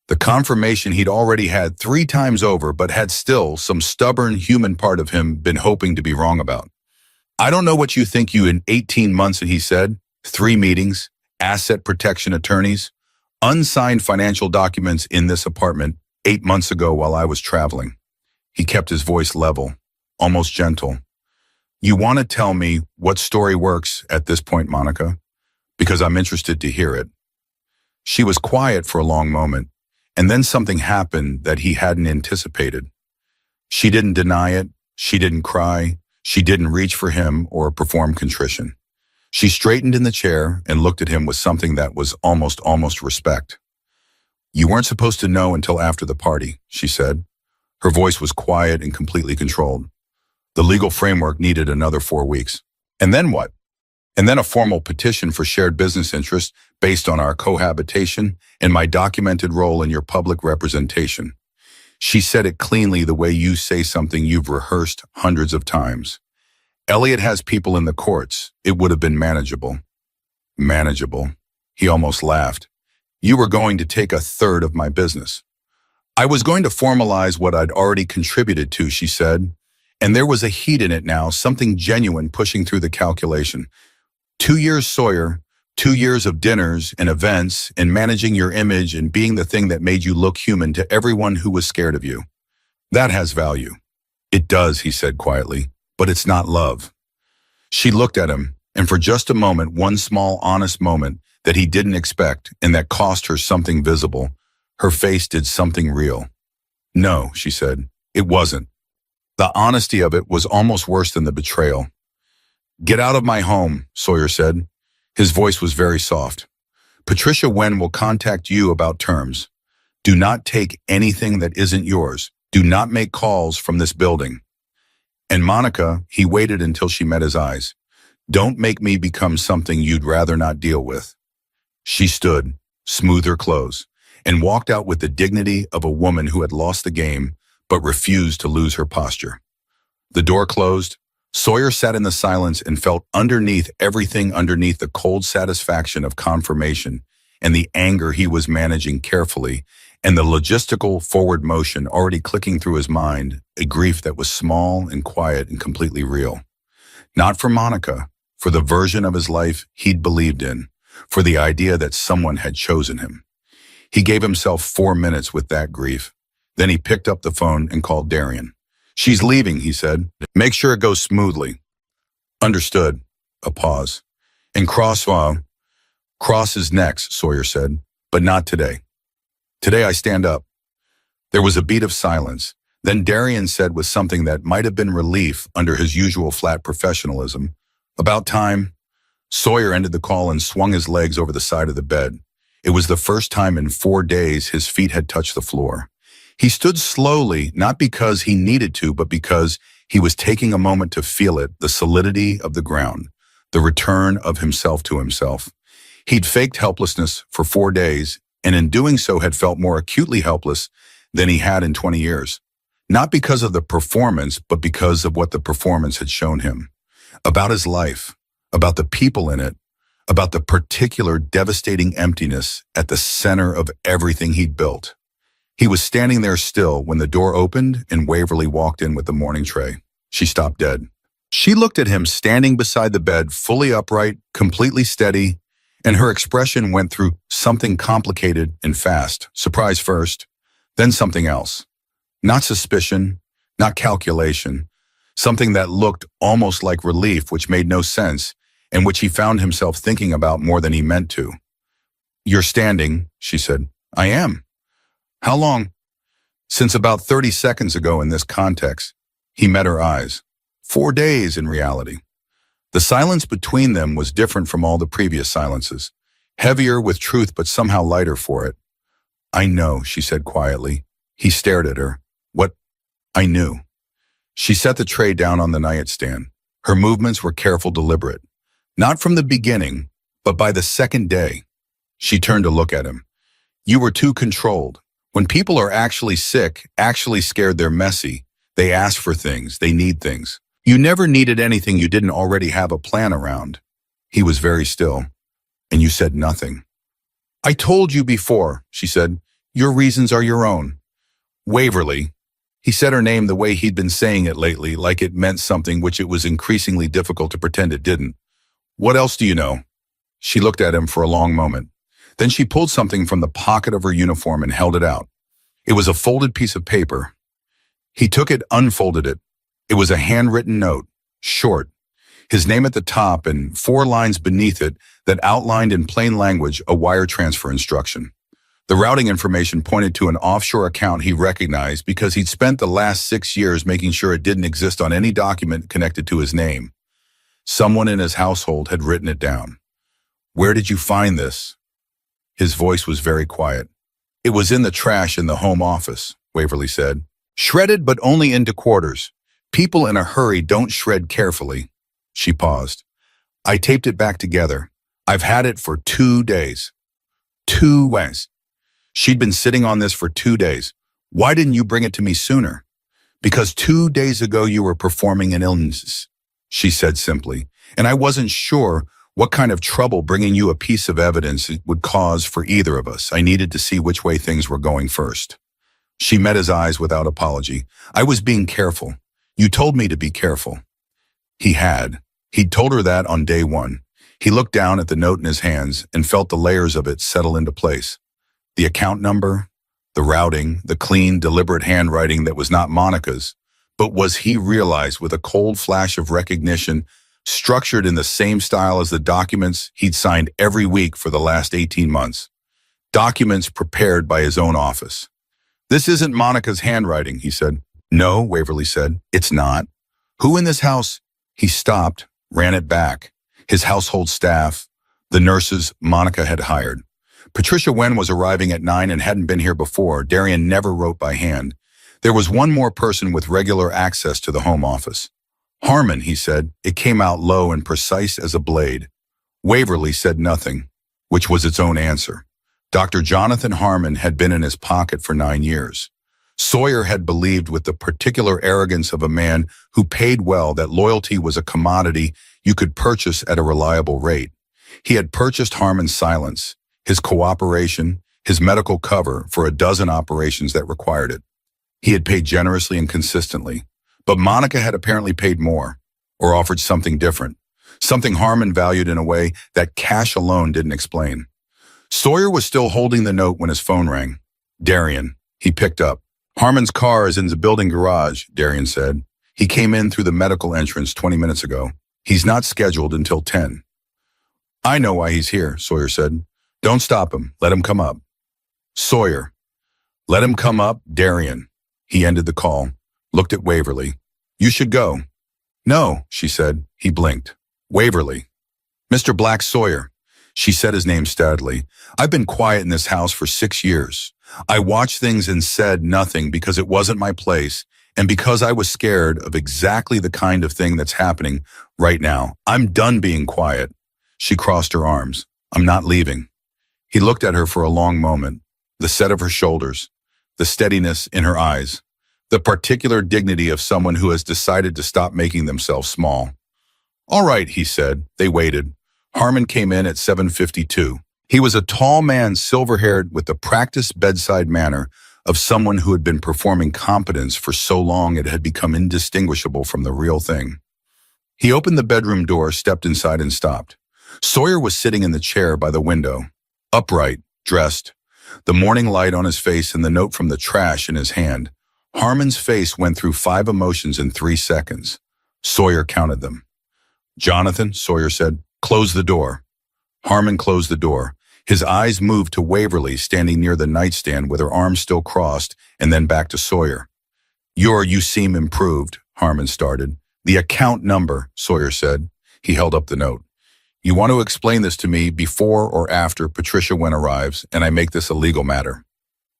The confirmation he'd already had 3 times over, but had still some stubborn human part of him been hoping to be wrong about. "I don't know what you think you in 18 months, he said. 3 meetings, asset protection attorneys, unsigned financial documents in this apartment 8 months ago while I was traveling." He kept his voice level, almost gentle. "You want to tell me what story works at this point, Monica? Because I'm interested to hear it." She was quiet for a long moment, and then something happened that he hadn't anticipated. She didn't deny it, she didn't cry, she didn't reach for him or perform contrition. She straightened in the chair and looked at him with something that was almost respect. "You weren't supposed to know until after the party," she said. Her voice was quiet and completely controlled. "The legal framework needed another 4 weeks. And then what? And then a formal petition for shared business interests based on our cohabitation and my documented role in your public representation." She said it cleanly, the way you say something you've rehearsed hundreds of times. "Elliot has people in the courts. It would have been manageable." Manageable. He almost laughed. "You were going to take 1/3 of my business." "I was going to formalize what I'd already contributed to," she said, and there was a heat in it now, something genuine pushing through the calculation. 2 years, Sawyer, 2 years of dinners and events and managing your image and being the thing that made you look human to everyone who was scared of you. That has value." "It does," he said quietly, "but it's not love." She looked at him, and for just a moment, one small, honest moment that he didn't expect and that cost her something visible, her face did something real. "No," she said, "it wasn't." The honesty of it was almost worse than the betrayal. "Get out of my home," Sawyer said. His voice was very soft. "Patricia Wen will contact you about terms. Do not take anything that isn't yours. Do not make calls from this building." "And Monica," he waited until she met his eyes. "Don't make me become something you'd rather not deal with." She stood, smoothed her clothes, and walked out with the dignity of a woman who had lost the game but refused to lose her posture. The door closed. Sawyer sat in the silence and felt underneath the cold satisfaction of confirmation and the anger he was managing carefully and the logistical forward motion already clicking through his mind, a grief that was small and quiet and completely real. Not for Monica, for the version of his life he'd believed in, for the idea that someone had chosen him. He gave himself 4 minutes with that grief. Then he picked up the phone and called Darian. "She's leaving," he said. "Make sure it goes smoothly." "Understood." A pause. "And cross is next," Sawyer said. "But not today. Today I stand up." There was a beat of silence. Then Darian said with something that might have been relief under his usual flat professionalism, "About time." Sawyer ended the call and swung his legs over the side of the bed. It was the first time in 4 days his feet had touched the floor. He stood slowly, not because he needed to, but because he was taking a moment to feel it, the solidity of the ground, the return of himself to himself. He'd faked helplessness for 4 days, and in doing so had felt more acutely helpless than he had in 20 years. Not because of the performance, but because of what the performance had shown him. About his life, about the people in it, about the particular devastating emptiness at the center of everything he'd built. He was standing there still when the door opened and Waverly walked in with the morning tray. She stopped dead. She looked at him standing beside the bed, fully upright, completely steady, and her expression went through something complicated and fast. Surprise first, then something else. Not suspicion, not calculation, something that looked almost like relief, which made no sense, and which he found himself thinking about more than he meant to. "You're standing," she said. "I am." "How long?" "Since about 30 seconds ago in this context." He met her eyes. 4 days in reality. The silence between them was different from all the previous silences. Heavier with truth, but somehow lighter for it. "I know," she said quietly. He stared at her. "What?" "I knew." She set the tray down on the nightstand. Her movements were careful, deliberate. Not from the beginning, but by the second day. She turned to look at him. "You were too controlled. When people are actually sick, actually scared, they're messy. They ask for things, they need things. You never needed anything you didn't already have a plan around." He was very still. "And you said nothing." "I told you before," she said. "Your reasons are your own." "Waverly." He said her name the way he'd been saying it lately, like it meant something which it was increasingly difficult to pretend it didn't. "What else do you know?" She looked at him for a long moment. Then she pulled something from the pocket of her uniform and held it out. It was a folded piece of paper. He took it, unfolded it. It was a handwritten note, short, his name at the top and 4 lines beneath it that outlined in plain language a wire transfer instruction. The routing information pointed to an offshore account he recognized because he'd spent the last 6 years making sure it didn't exist on any document connected to his name. Someone in his household had written it down. "Where did you find this?" His voice was very quiet. "It was in the trash in the home office," Waverly said. "Shredded, but only into quarters. People in a hurry don't shred carefully." She paused. "I taped it back together. I've had it for 2 days." 2 days. She'd been sitting on this for 2 days. "Why didn't you bring it to me sooner?" "Because 2 days ago you were performing an illness," she said simply, "and I wasn't sure what kind of trouble bringing you a piece of evidence it would cause for either of us. I needed to see which way things were going first." She met his eyes without apology. "I was being careful. You told me to be careful." He had. He'd told her that on day 1. He looked down at the note in his hands and felt the layers of it settle into place. The account number, the routing, the clean, deliberate handwriting that was not Monica's, but was, he realized with a cold flash of recognition, structured in the same style as the documents he'd signed every week for the last 18 months. Documents prepared by his own office. "This isn't Monica's handwriting," he said. "No," Waverly said. "It's not." "Who in this house?" He stopped, ran it back. His household staff, the nurses Monica had hired. Patricia Wen was arriving at 9 and hadn't been here before. Darian never wrote by hand. There was one more person with regular access to the home office. "Harmon," he said. It came out low and precise as a blade. Waverly said nothing, which was its own answer. Dr. Jonathan Harmon had been in his pocket for 9 years. Sawyer had believed with the particular arrogance of a man who paid well that loyalty was a commodity you could purchase at a reliable rate. He had purchased Harmon's silence, his cooperation, his medical cover for a dozen operations that required it. He had paid generously and consistently, but Monica had apparently paid more, or offered something different, something Harmon valued in a way that cash alone didn't explain. Sawyer was still holding the note when his phone rang. Darian. He picked up. Harmon's car is in the building garage, Darian said. He came in through the medical entrance 20 minutes ago. He's not scheduled until 10. I know why he's here, Sawyer said. Don't stop him. Let him come up. Sawyer. Let him come up, Darian. He ended the call, looked at Waverly. You should go. No, she said. He blinked. Waverly. Mr. Black Sawyer. She said his name steadily. I've been quiet in this house for 6 years. I watched things and said nothing because it wasn't my place and because I was scared of exactly the kind of thing that's happening right now. I'm done being quiet. She crossed her arms. I'm not leaving. He looked at her for a long moment, the set of her shoulders, the steadiness in her eyes, the particular dignity of someone who has decided to stop making themselves small. All right, he said. They waited. Harmon came in at 7:52. He was a tall man, silver-haired, with the practiced bedside manner of someone who had been performing competence for so long it had become indistinguishable from the real thing. He opened the bedroom door, stepped inside, and stopped. Sawyer was sitting in the chair by the window, upright, dressed, the morning light on his face and the note from the trash in his hand. Harmon's face went through 5 emotions in 3 seconds. Sawyer counted them. Jonathan, Sawyer said, close the door. Harmon closed the door. His eyes moved to Waverly, standing near the nightstand with her arms still crossed, and then back to Sawyer. You seem improved, Harmon started. The account number, Sawyer said. He held up the note. You want to explain this to me before or after Patricia Wen arrives, and I make this a legal matter.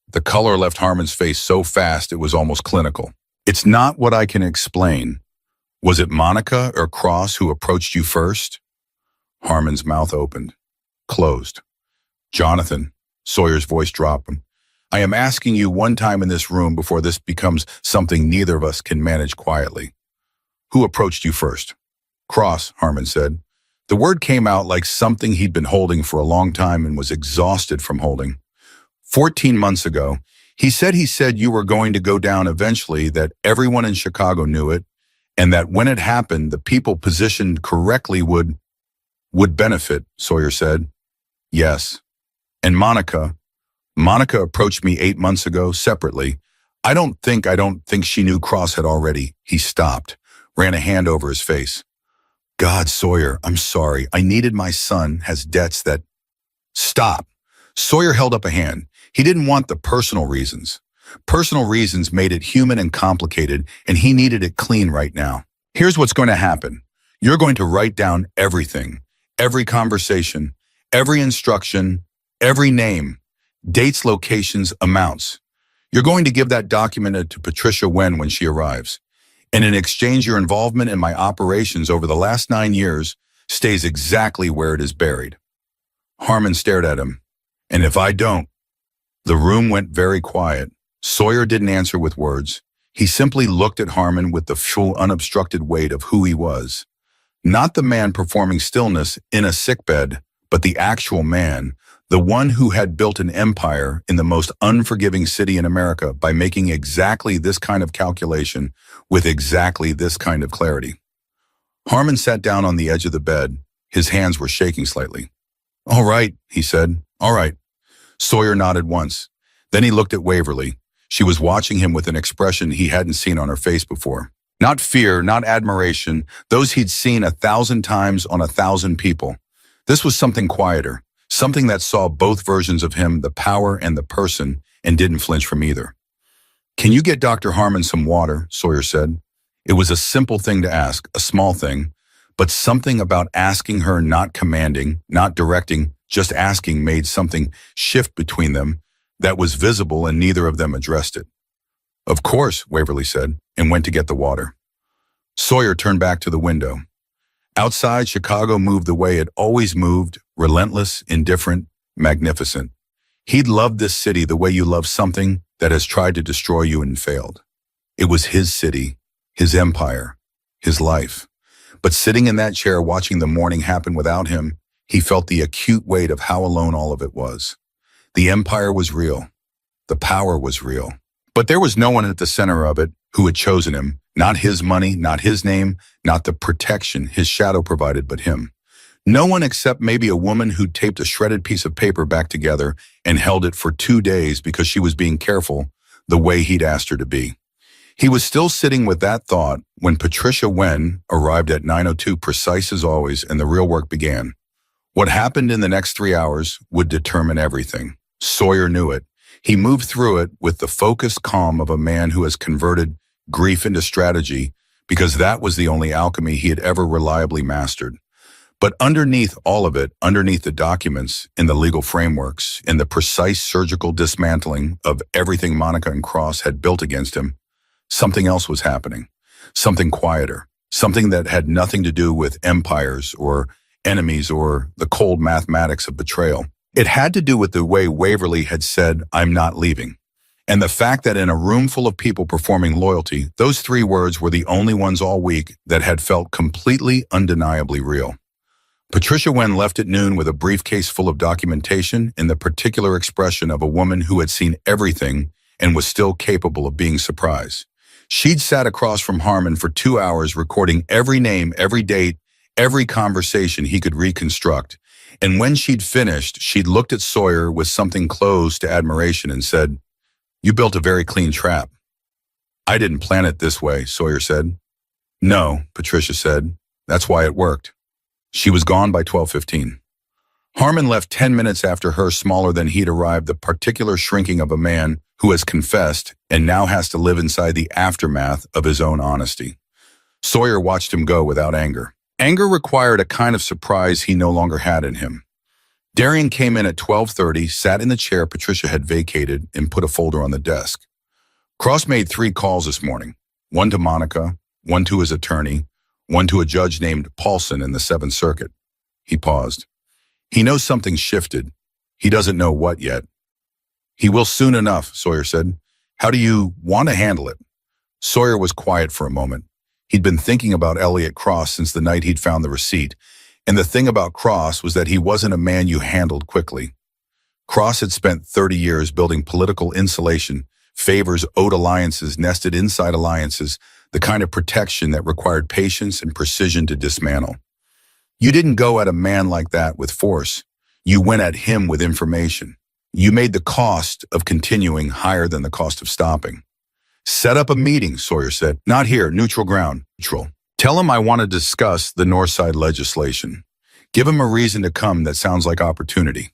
The color left Harmon's face so fast it was almost clinical. It's not what I can explain. Was it Monica or Cross who approached you first? Harmon's mouth opened, closed. Jonathan, Sawyer's voice dropped. I am asking you one time in this room before this becomes something neither of us can manage quietly. Who approached you first? Cross, Harmon said. The word came out like something he'd been holding for a long time and was exhausted from holding. 14 months ago, he said you were going to go down eventually, that everyone in Chicago knew it, and that when it happened, the people positioned correctly would benefit, Sawyer said. Yes. And Monica approached me 8 months ago separately. I don't think she knew Cross had already. He stopped, ran a hand over his face. God, Sawyer, I'm sorry. I needed my son, has debts that... Stop. Sawyer held up a hand. He didn't want the personal reasons. Personal reasons made it human and complicated, and he needed it clean right now. Here's what's going to happen. You're going to write down everything, every conversation, every instruction, every name, dates, locations, amounts. You're going to give that document to Patricia Wen when she arrives. And in exchange, your involvement in my operations over the last 9 years stays exactly where it is buried. Harmon stared at him. And if I don't? The room went very quiet. Sawyer didn't answer with words. He simply looked at Harmon with the full unobstructed weight of who he was. Not the man performing stillness in a sickbed, but the actual man, the one who had built an empire in the most unforgiving city in America by making exactly this kind of calculation with exactly this kind of clarity. Harmon sat down on the edge of the bed. His hands were shaking slightly. All right, he said. All right. Sawyer nodded once. Then he looked at Waverly. She was watching him with an expression he hadn't seen on her face before. Not fear, not admiration, those he'd seen 1,000 times on 1,000 people. This was something quieter, something that saw both versions of him, the power and the person, and didn't flinch from either. Can you get Dr. Harmon some water? Sawyer said. It was a simple thing to ask, a small thing, but something about asking her, not commanding, not directing, just asking made something shift between them that was visible, and neither of them addressed it. Of course, Waverly said, and went to get the water. Sawyer turned back to the window. Outside, Chicago moved the way it always moved, relentless, indifferent, magnificent. He'd loved this city the way you love something that has tried to destroy you and failed. It was his city, his empire, his life. But sitting in that chair watching the morning happen without him, he felt the acute weight of how alone all of it was. The empire was real. The power was real. But there was no one at the center of it who had chosen him, not his money, not his name, not the protection his shadow provided, but him. No one except maybe a woman who'd taped a shredded piece of paper back together and held it for 2 days because she was being careful the way he'd asked her to be. He was still sitting with that thought when Patricia Wen arrived at 9:02 precise as always and the real work began. What happened in the next 3 hours would determine everything. Sawyer knew it. He moved through it with the focused calm of a man who has converted grief into strategy because that was the only alchemy he had ever reliably mastered. But underneath all of it, underneath the documents, in the legal frameworks, in the precise surgical dismantling of everything Monica and Cross had built against him, something else was happening. Something quieter. Something that had nothing to do with empires or enemies or the cold mathematics of betrayal. It had to do with the way Waverly had said, "I'm not leaving." And the fact that in a room full of people performing loyalty, those 3 words were the only ones all week that had felt completely undeniably real. Patricia Wen left at noon with a briefcase full of documentation in the particular expression of a woman who had seen everything and was still capable of being surprised. She'd sat across from Harmon for 2 hours recording every name, every date, every conversation he could reconstruct. And when she'd finished, she'd looked at Sawyer with something close to admiration and said, "You built a very clean trap." "I didn't plan it this way," Sawyer said. "No," Patricia said. "That's why it worked." She was gone by 12:15. Harmon left 10 minutes after her, smaller than he'd arrived, the particular shrinking of a man who has confessed and now has to live inside the aftermath of his own honesty. Sawyer watched him go without anger. Anger required a kind of surprise he no longer had in him. Darian came in at 12:30, sat in the chair Patricia had vacated, and put a folder on the desk. Cross made 3 calls this morning, one to Monica, one to his attorney, one to a judge named Paulson in the 7th Circuit. He paused. He knows something shifted. He doesn't know what yet. "He will soon enough," Sawyer said. "How do you want to handle it?" Sawyer was quiet for a moment. He'd been thinking about Elliot Cross since the night he'd found the receipt, and the thing about Cross was that he wasn't a man you handled quickly. Cross had spent 30 years building political insulation, favors owed alliances nested inside alliances, the kind of protection that required patience and precision to dismantle. You didn't go at a man like that with force. You went at him with information. You made the cost of continuing higher than the cost of stopping. "Set up a meeting," Sawyer said. "Not here, neutral ground. Neutral. Tell him I want to discuss the North Side legislation. Give him a reason to come that sounds like opportunity."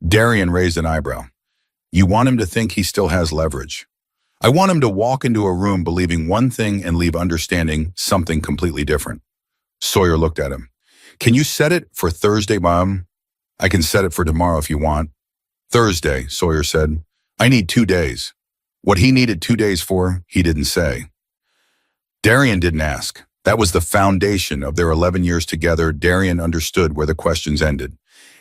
Darian raised an eyebrow. "You want him to think he still has leverage. I want him to walk into a room believing one thing and leave understanding something completely different." Sawyer looked at him. "Can you set it for Thursday, Mom?" "I can set it for tomorrow if you want." "Thursday," Sawyer said. "I need 2 days." What he needed 2 days for, he didn't say. Darian didn't ask. That was the foundation of their 11 years together. Darian understood where the questions ended.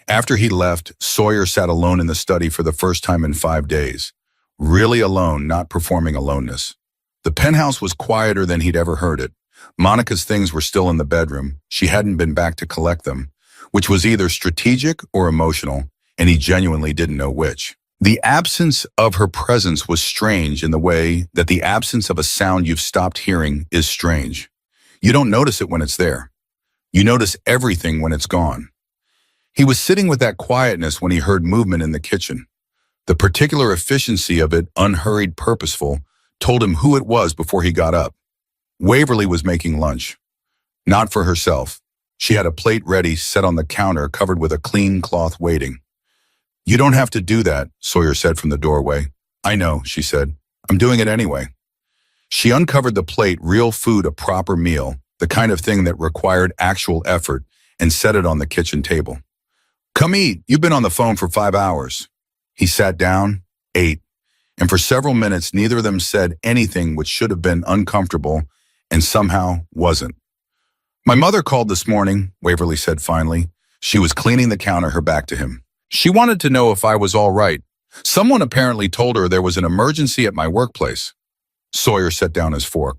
After he left, Sawyer sat alone in the study for the first time in 5 days. Really alone, not performing aloneness. The penthouse was quieter than he'd ever heard it. Monica's things were still in the bedroom. She hadn't been back to collect them, which was either strategic or emotional, and he genuinely didn't know which. The absence of her presence was strange in the way that the absence of a sound you've stopped hearing is strange. You don't notice it when it's there. You notice everything when it's gone. He was sitting with that quietness when he heard movement in the kitchen. The particular efficiency of it, unhurried, purposeful, told him who it was before he got up. Waverly was making lunch. Not for herself. She had a plate ready, set on the counter, covered with a clean cloth waiting. "You don't have to do that," Sawyer said from the doorway. "I know," she said. "I'm doing it anyway." She uncovered the plate, real food, a proper meal, the kind of thing that required actual effort, and set it on the kitchen table. "Come eat. You've been on the phone for 5 hours. He sat down, ate, and for several minutes neither of them said anything which should have been uncomfortable and somehow wasn't. "My mother called this morning," Waverly said finally. She was cleaning the counter, her back to him. "She wanted to know if I was all right. Someone apparently told her there was an emergency at my workplace." Sawyer set down his fork.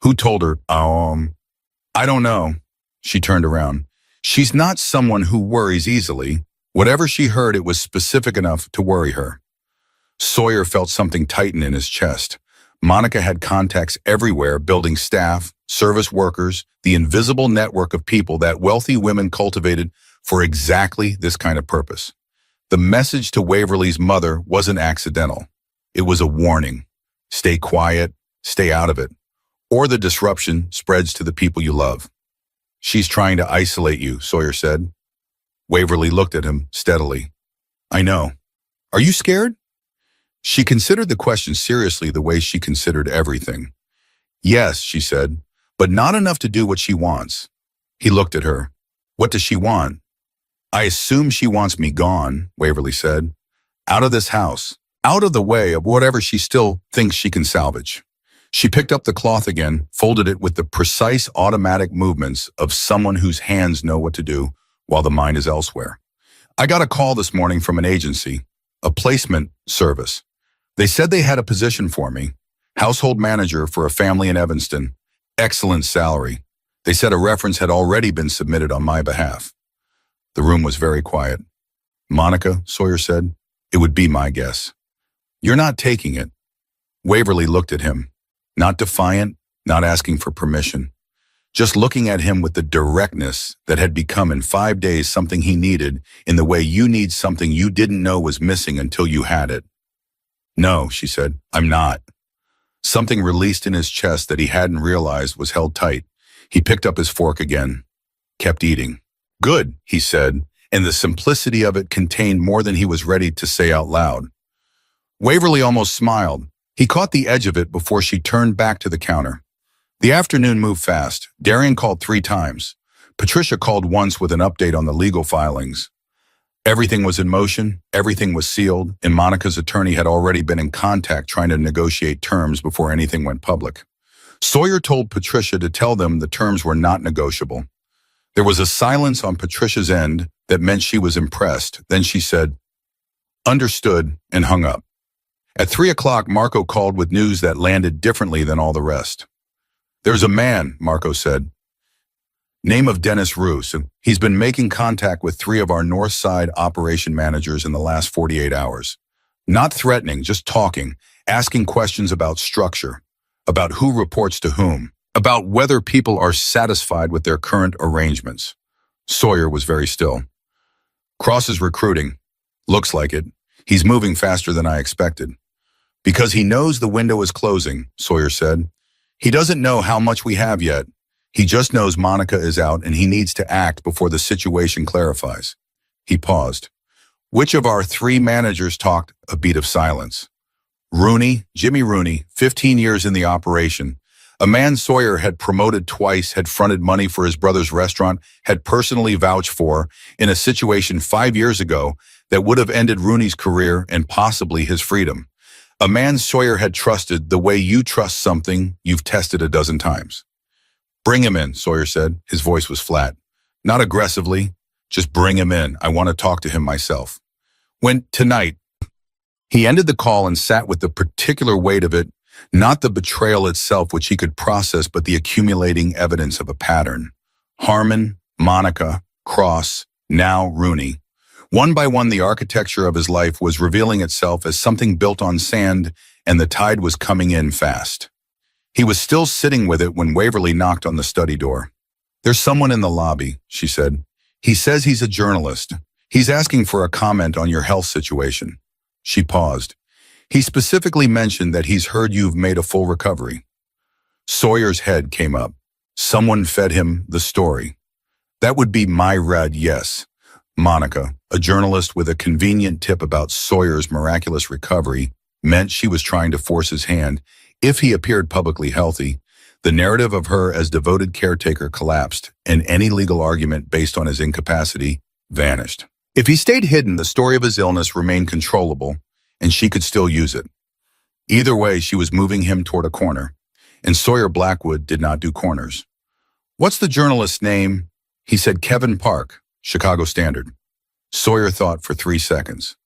"Who told her?" I don't know." She turned around. "She's not someone who worries easily. Whatever she heard, it was specific enough to worry her." Sawyer felt something tighten in his chest. Monica had contacts everywhere, building staff, service workers, the invisible network of people that wealthy women cultivated for exactly this kind of purpose. The message to Waverly's mother wasn't accidental. It was a warning. Stay quiet, stay out of it, or the disruption spreads to the people you love. She's trying to isolate you, Sawyer said. Waverly looked at him steadily. I know. Are you scared? She considered the question seriously the way she considered everything. Yes, she said, but not enough to do what she wants. He looked at her. What does she want? I assume she wants me gone, Waverly said. Out of this house, out of the way of whatever she still thinks she can salvage. She picked up the cloth again, folded it with the precise automatic movements of someone whose hands know what to do while the mind is elsewhere. I got a call this morning from an agency, a placement service. They said they had a position for me, household manager for a family in Evanston, excellent salary. They said a reference had already been submitted on my behalf. The room was very quiet. Monica, Sawyer said, it would be my guess. You're not taking it. Waverly looked at him, not defiant, not asking for permission, just looking at him with the directness that had become in 5 days something he needed in the way you need something you didn't know was missing until you had it. No, she said, I'm not. Something released in his chest that he hadn't realized was held tight. He picked up his fork again, kept eating. Good, he said, and the simplicity of it contained more than he was ready to say out loud. Waverly almost smiled. He caught the edge of it before she turned back to the counter. The afternoon moved fast. Darian called 3 times. Patricia called once with an update on the legal filings. Everything was in motion, everything was sealed, and Monica's attorney had already been in contact trying to negotiate terms before anything went public. Sawyer told Patricia to tell them the terms were not negotiable. There was a silence on Patricia's end that meant she was impressed. Then she said, understood, and hung up. At 3 o'clock, Marco called with news that landed differently than all the rest. There's a man, Marco said. Name of Dennis Roos. He's been making contact with 3 of our North Side operation managers in the last 48 hours. Not threatening, just talking, asking questions about structure, about who reports to whom, about whether people are satisfied with their current arrangements. Sawyer was very still. Cross is recruiting. Looks like it. He's moving faster than I expected. Because he knows the window is closing, Sawyer said. He doesn't know how much we have yet. He just knows Monica is out and he needs to act before the situation clarifies. He paused. Which of our 3 managers talked? A beat of silence. Rooney, Jimmy Rooney, 15 years in the operation. A man Sawyer had promoted twice, had fronted money for his brother's restaurant, had personally vouched for, in a situation 5 years ago that would have ended Rooney's career and possibly his freedom. A man Sawyer had trusted the way you trust something you've tested a dozen times. Bring him in, Sawyer said. His voice was flat. Not aggressively, just bring him in. I want to talk to him myself. Tonight. He ended the call and sat with the particular weight of it, not the betrayal itself which he could process, but the accumulating evidence of a pattern. Harmon, Monica, Cross, now Rooney. One by one, the architecture of his life was revealing itself as something built on sand, and the tide was coming in fast. He was still sitting with it when Waverly knocked on the study door. There's someone in the lobby, she said. He says he's a journalist. He's asking for a comment on your health situation. She paused. He specifically mentioned that he's heard you've made a full recovery. Sawyer's head came up. Someone fed him the story. That would be my red, yes. Monica, a journalist with a convenient tip about Sawyer's miraculous recovery, meant she was trying to force his hand. If he appeared publicly healthy, the narrative of her as devoted caretaker collapsed, and any legal argument based on his incapacity vanished. If he stayed hidden, the story of his illness remained controllable, and she could still use it. Either way, she was moving him toward a corner, and Sawyer Blackwood did not do corners. What's the journalist's name? He said Kevin Park, Chicago Standard. Sawyer thought for 3 seconds.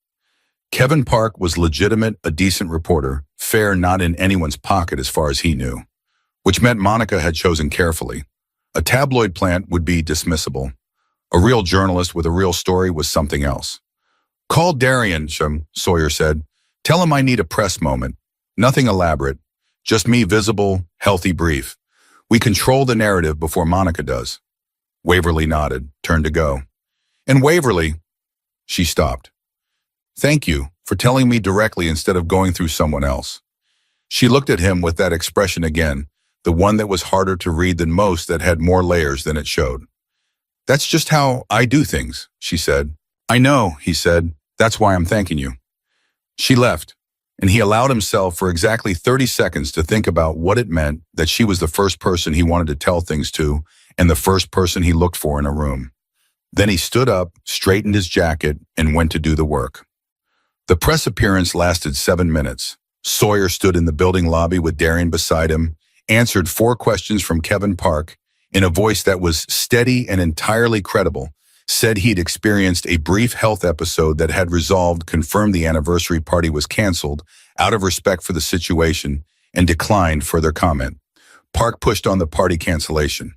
Kevin Park was legitimate, a decent reporter, fair not in anyone's pocket as far as he knew, which meant Monica had chosen carefully. A tabloid plant would be dismissible. A real journalist with a real story was something else. Call Darian, Sawyer said. Tell him I need a press moment. Nothing elaborate. Just me, visible, healthy, brief. We control the narrative before Monica does. Waverly nodded, turned to go. And Waverly, she stopped. Thank you for telling me directly instead of going through someone else. She looked at him with that expression again, the one that was harder to read than most, that had more layers than it showed. That's just how I do things, she said. I know, he said. That's why I'm thanking you. She left, and he allowed himself for exactly 30 seconds to think about what it meant that she was the first person he wanted to tell things to and the first person he looked for in a room. Then he stood up, straightened his jacket, and went to do the work. The press appearance lasted 7 minutes. Sawyer stood in the building lobby with Darian beside him, answered 4 questions from Kevin Park in a voice that was steady and entirely credible, said he'd experienced a brief health episode that had resolved, confirmed the anniversary party was canceled out of respect for the situation, and declined further comment. Park pushed on the party cancellation.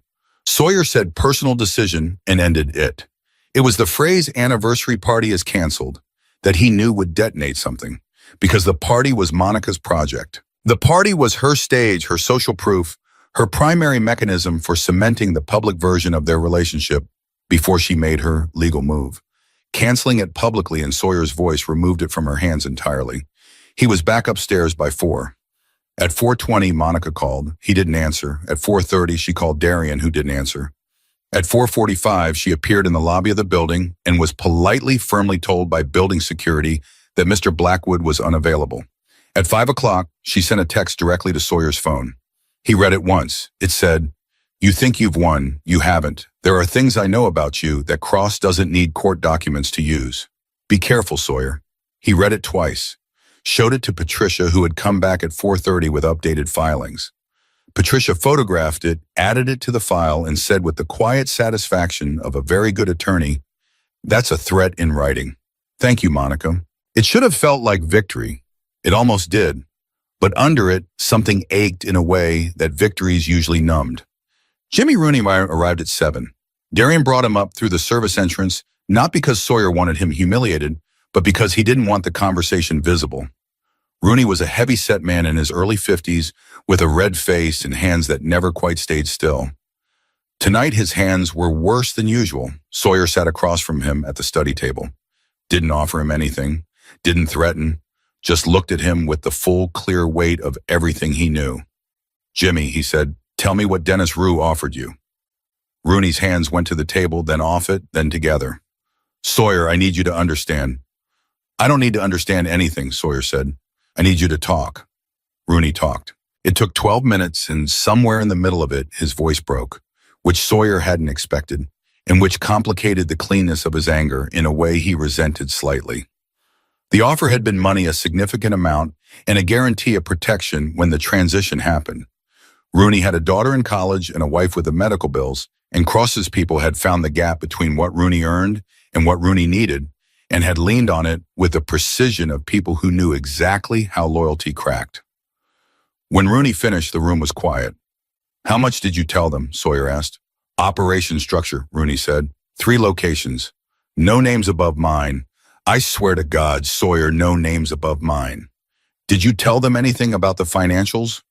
Sawyer said personal decision and ended it. It was the phrase anniversary party is canceled that he knew would detonate something, because the party was Monica's project. The party was her stage, her social proof, her primary mechanism for cementing the public version of their relationship before she made her legal move. Canceling it publicly in Sawyer's voice removed it from her hands entirely. He was back upstairs by 4. At 4:20, Monica called. He didn't answer. At 4:30, she called Darian, who didn't answer. At 4:45, she appeared in the lobby of the building and was politely, firmly told by building security that Mr. Blackwood was unavailable. At 5 o'clock, she sent a text directly to Sawyer's phone. He read it once. It said, "You think you've won. You haven't. There are things I know about you that Cross doesn't need court documents to use. Be careful, Sawyer." He read it twice. Showed it to Patricia, who had come back at 4:30 with updated filings. Patricia photographed it, added it to the file, and said with the quiet satisfaction of a very good attorney, "That's a threat in writing. Thank you, Monica." It should have felt like victory. It almost did. But under it, something ached in a way that victories usually numbed. Jimmy Rooney arrived at 7. Darian brought him up through the service entrance, not because Sawyer wanted him humiliated, but because he didn't want the conversation visible. Rooney was a heavy-set man in his early 50s with a red face and hands that never quite stayed still. Tonight, his hands were worse than usual. Sawyer sat across from him at the study table. Didn't offer him anything, didn't threaten, just looked at him with the full, clear weight of everything he knew. "Jimmy," he said, "tell me what Dennis Rue offered you." Rooney's hands went to the table, then off it, then together. "Sawyer, I need you to understand." "I don't need to understand anything," Sawyer said. "I need you to talk." Rooney talked. It took 12 minutes, and somewhere in the middle of it, his voice broke, which Sawyer hadn't expected, and which complicated the cleanness of his anger in a way he resented slightly. The offer had been money, a significant amount, and a guarantee of protection when the transition happened. Rooney had a daughter in college and a wife with the medical bills, and Cross's people had found the gap between what Rooney earned and what Rooney needed, and had leaned on it with the precision of people who knew exactly how loyalty cracked. When Rooney finished, the room was quiet. "How much did you tell them?" Sawyer asked. "Operation structure," Rooney said. 3 locations. No names above mine. I swear to God, Sawyer, no names above mine. "Did you tell them anything about the financials?"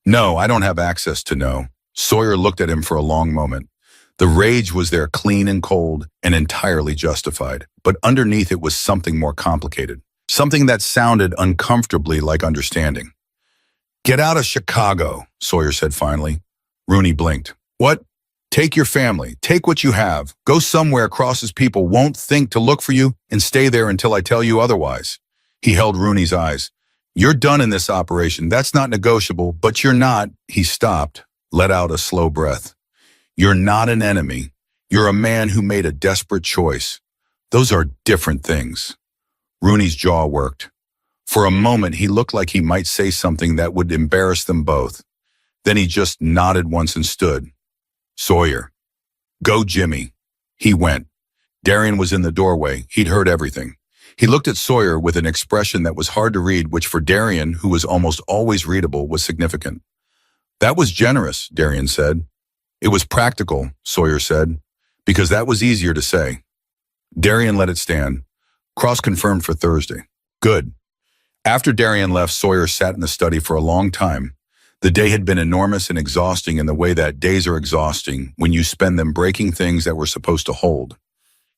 "No, I don't have access to know." Sawyer looked at him for a long moment. The rage was there, clean and cold, and entirely justified. But underneath it was something more complicated. Something that sounded uncomfortably like understanding. "Get out of Chicago," Sawyer said finally. Rooney blinked. "What? Take your family. Take what you have. Go somewhere Cross's people won't think to look for you, and stay there until I tell you otherwise." He held Rooney's eyes. "You're done in this operation. That's not negotiable, but you're not." He stopped, let out a slow breath. "You're not an enemy. You're a man who made a desperate choice. Those are different things." Rooney's jaw worked. For a moment, he looked like he might say something that would embarrass them both. Then he just nodded once and stood. "Sawyer." "Go, Jimmy." He went. Darian was in the doorway. He'd heard everything. He looked at Sawyer with an expression that was hard to read, which for Darian, who was almost always readable, was significant. "That was generous," Darian said. "It was practical," Sawyer said, "because that was easier to say." Darian let it stand. Cross confirmed for Thursday. Good. After Darian left, Sawyer sat in the study for a long time. The day had been enormous and exhausting in the way that days are exhausting when you spend them breaking things that were supposed to hold.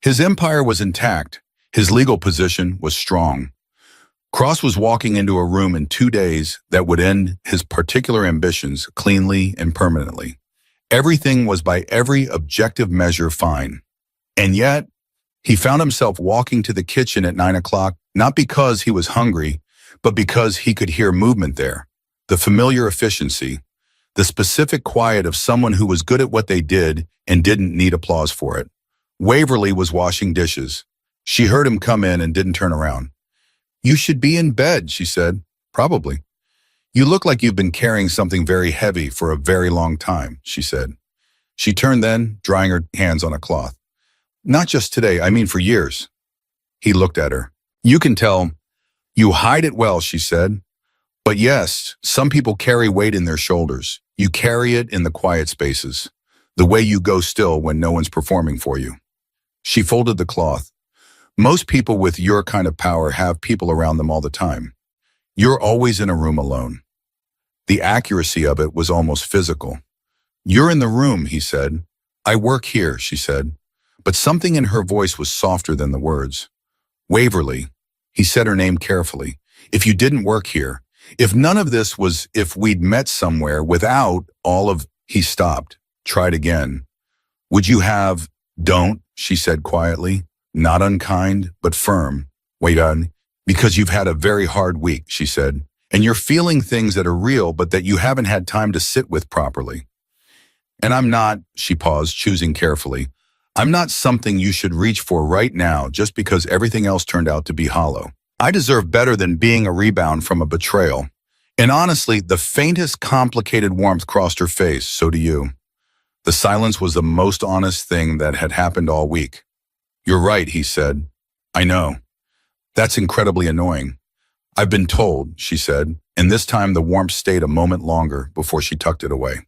His empire was intact. His legal position was strong. Cross was walking into a room in 2 days that would end his particular ambitions cleanly and permanently. Everything was by every objective measure fine. And yet, he found himself walking to the kitchen at 9 o'clock, not because he was hungry, but because he could hear movement there. The familiar efficiency, the specific quiet of someone who was good at what they did and didn't need applause for it. Waverly was washing dishes. She heard him come in and didn't turn around. "You should be in bed," she said. "Probably." "You look like you've been carrying something very heavy for a very long time," she said. She turned then, drying her hands on a cloth. "Not just today, I mean for years." He looked at her. "You can tell. You hide it well," she said. "But yes, some people carry weight in their shoulders. You carry it in the quiet spaces, the way you go still when no one's performing for you." She folded the cloth. "Most people with your kind of power have people around them all the time. You're always in a room alone." The accuracy of it was almost physical. "You're in the room," he said. "I work here," she said. But something in her voice was softer than the words. "Waverly," he said her name carefully. "If you didn't work here, if none of this was, if we'd met somewhere without all of..." He stopped, tried again. "Would you have..." "Don't," she said quietly, not unkind, but firm. "Wait on, because you've had a very hard week," she said, "and you're feeling things that are real, but that you haven't had time to sit with properly. And I'm not," she paused, choosing carefully, "I'm not something you should reach for right now just because everything else turned out to be hollow. I deserve better than being a rebound from a betrayal." And honestly, the faintest complicated warmth crossed her face. "So do you." The silence was the most honest thing that had happened all week. "You're right," he said. "I know. That's incredibly annoying." "I've been told," she said, and this time the warmth stayed a moment longer before she tucked it away.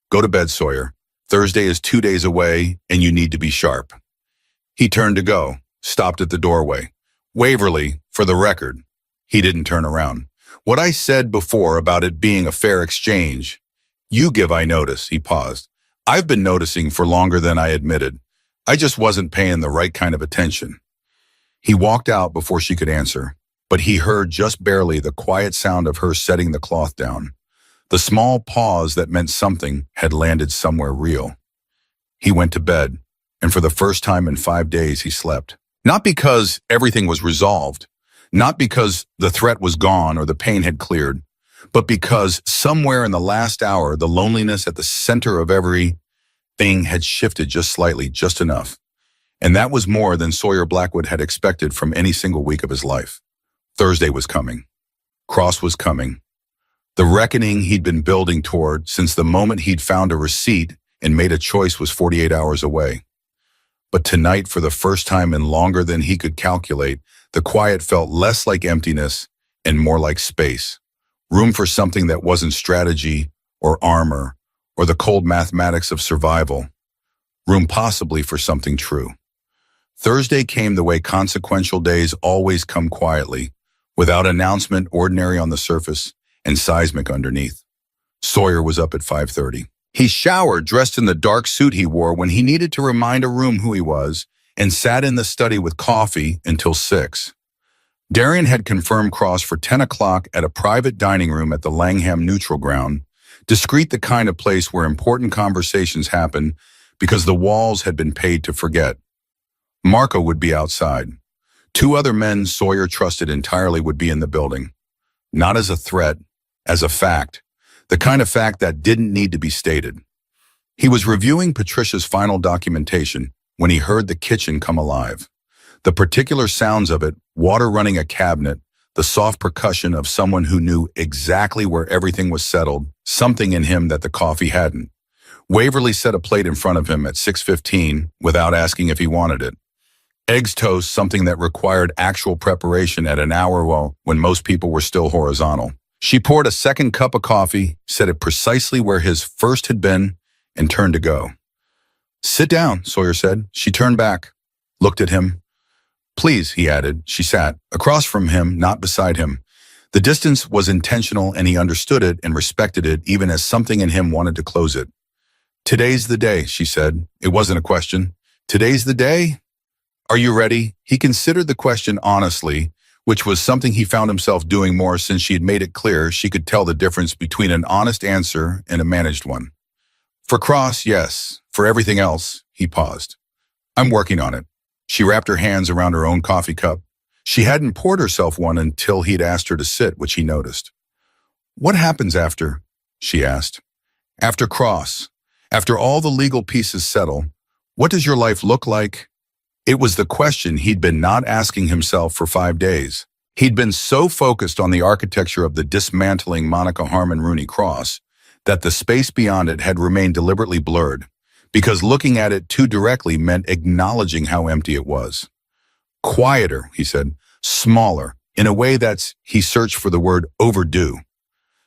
"Go to bed, Sawyer. Thursday is 2 days away, and you need to be sharp." He turned to go, stopped at the doorway. "Waverly, for the record." He didn't turn around. "What I said before about it being a fair exchange, you give I notice," he paused. "I've been noticing for longer than I admitted. I just wasn't paying the right kind of attention." He walked out before she could answer, but he heard just barely the quiet sound of her setting the cloth down. The small pause that meant something had landed somewhere real. He went to bed, and for the first time in 5 days he slept. Not because everything was resolved, not because the threat was gone or the pain had cleared, but because somewhere in the last hour, the loneliness at the center of everything had shifted just slightly, just enough. And that was more than Sawyer Blackwood had expected from any single week of his life. Thursday was coming. Cross was coming. The reckoning he'd been building toward since the moment he'd found a receipt and made a choice was 48 hours away. But tonight, for the first time in longer than he could calculate, the quiet felt less like emptiness and more like space. Room for something that wasn't strategy or armor or the cold mathematics of survival. Room possibly for something true. Thursday came the way consequential days always come quietly, without announcement, ordinary on the surface, and seismic underneath. Sawyer was up at 5:30. He showered, dressed in the dark suit he wore when he needed to remind a room who he was, and sat in the study with coffee until 6. Darian had confirmed Cross for 10 o'clock at a private dining room at the Langham Neutral Ground, discreet, the kind of place where important conversations happen because the walls had been paid to forget. Marco would be outside. 2 other men Sawyer trusted entirely would be in the building. Not as a threat, as a fact. The kind of fact that didn't need to be stated. He was reviewing Patricia's final documentation when he heard the kitchen come alive. The particular sounds of it, water running a cabinet, the soft percussion of someone who knew exactly where everything was settled, something in him that the coffee hadn't. Waverly set a plate in front of him at 6:15 without asking if he wanted it. Eggs toast, something that required actual preparation at an hour when most people were still horizontal. She poured a second cup of coffee, set it precisely where his first had been, and turned to go. "Sit down," Sawyer said. She turned back, looked at him. "Please," he added. She sat, across from him, not beside him. The distance was intentional and he understood it and respected it even as something in him wanted to close it. "Today's the day," she said. It wasn't a question. "Today's the day? Are you ready?" He considered the question honestly, which was something he found himself doing more since she had made it clear she could tell the difference between an honest answer and a managed one. "For Cross, yes. For everything else," he paused. "I'm working on it." She wrapped her hands around her own coffee cup. She hadn't poured herself one until he'd asked her to sit, which he noticed. "What happens after?" she asked. "After Cross, after all the legal pieces settle, what does your life look like?" It was the question he'd been not asking himself for 5 days. He'd been so focused on the architecture of the dismantling Monica Harmon Rooney Cross that the space beyond it had remained deliberately blurred, because looking at it too directly meant acknowledging how empty it was. "Quieter," he said, "smaller, in a way that's," he searched for the word, "overdue."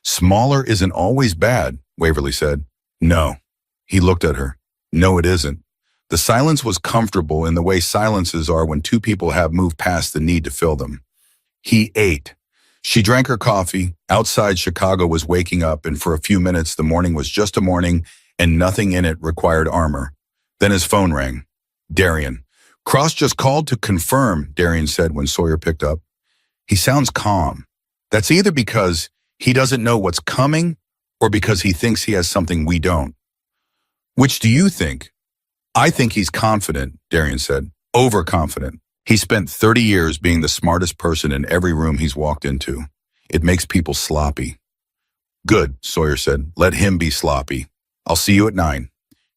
"Smaller isn't always bad," Waverly said. "No." He looked at her. "No, it isn't." The silence was comfortable in the way silences are when two people have moved past the need to fill them. He ate. She drank her coffee. Outside, Chicago was waking up, and for a few minutes the morning was just a morning and nothing in it required armor. Then his phone rang. "Darian." "Cross just called to confirm," Darian said when Sawyer picked up. He sounds calm. That's either because he doesn't know what's coming or because he thinks he has something we don't. "Which do you think?" "I think he's confident," Darian said. "Overconfident. He spent 30 years being the smartest person in every room he's walked into. It makes people sloppy." "Good," Sawyer said. "Let him be sloppy. I'll see you at 9.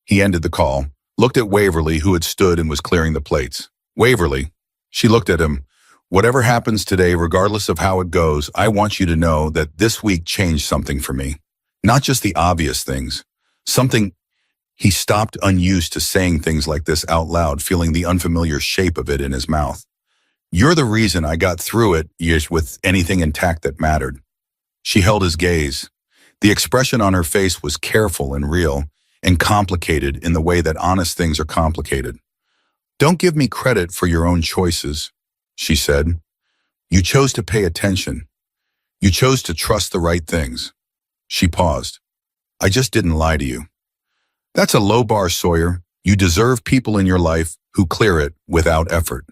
He ended the call, looked at Waverly, who had stood and was clearing the plates. "Waverly," she looked at him, "whatever happens today, regardless of how it goes, I want you to know that this week changed something for me. Not just the obvious things. Something." He stopped, unused to saying things like this out loud, feeling the unfamiliar shape of it in his mouth. "You're the reason I got through it with anything intact that mattered." She held his gaze. The expression on her face was careful and real, and complicated in the way that honest things are complicated. "Don't give me credit for your own choices," she said. "You chose to pay attention. You chose to trust the right things." She paused. "I just didn't lie to you." "That's a low bar, Sawyer. You deserve people in your life who clear it without effort."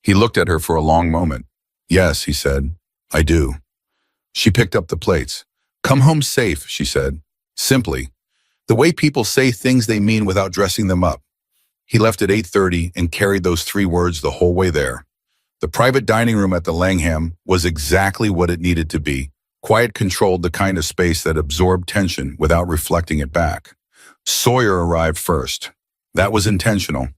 He looked at her for a long moment. "Yes," he said, "I do." She picked up the plates. "Come home safe," she said. Simply. The way people say things they mean without dressing them up. He left at 8:30 and carried those 3 words the whole way there. The private dining room at the Langham was exactly what it needed to be. Quiet, controlled, the kind of space that absorbed tension without reflecting it back. Sawyer arrived first. That was intentional.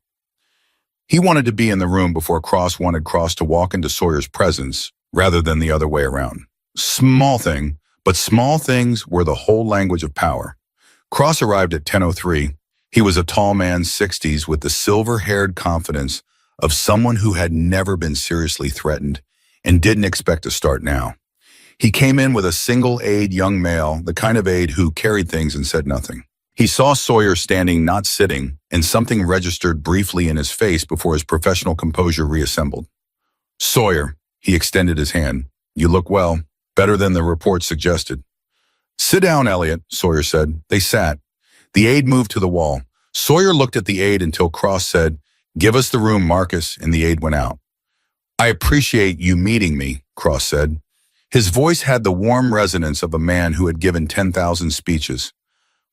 He wanted to be in the room before Cross wanted Cross to walk into Sawyer's presence, rather than the other way around. Small thing, but small things were the whole language of power. Cross arrived at 10:03. He was a tall man, 60s, with the silver-haired confidence of someone who had never been seriously threatened and didn't expect to start now. He came in with a single aide young male, the kind of aide who carried things and said nothing. He saw Sawyer standing, not sitting, and something registered briefly in his face before his professional composure reassembled. "Sawyer," he extended his hand. "You look well, better than the report suggested." "Sit down, Elliot," Sawyer said. They sat. The aide moved to the wall. Sawyer looked at the aide until Cross said, "Give us the room, Marcus," and the aide went out. "I appreciate you meeting me," Cross said. His voice had the warm resonance of a man who had given 10,000 speeches.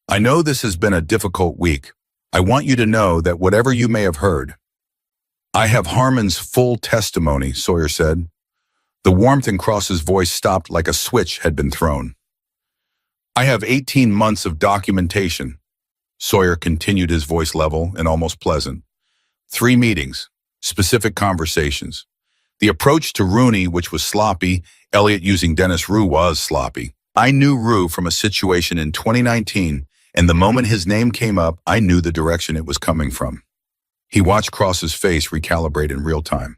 "I know this has been a difficult week. I want you to know that whatever you may have heard." "I have Harmon's full testimony," Sawyer said. The warmth in Cross's voice stopped like a switch had been thrown. "I have 18 months of documentation." Sawyer continued, his voice level and almost pleasant. 3 meetings, specific conversations. The approach to Rooney, which was sloppy, Elliot using Dennis Rue was sloppy. I knew Rue from a situation in 2019, and the moment his name came up, I knew the direction it was coming from. He watched Cross's face recalibrate in real time.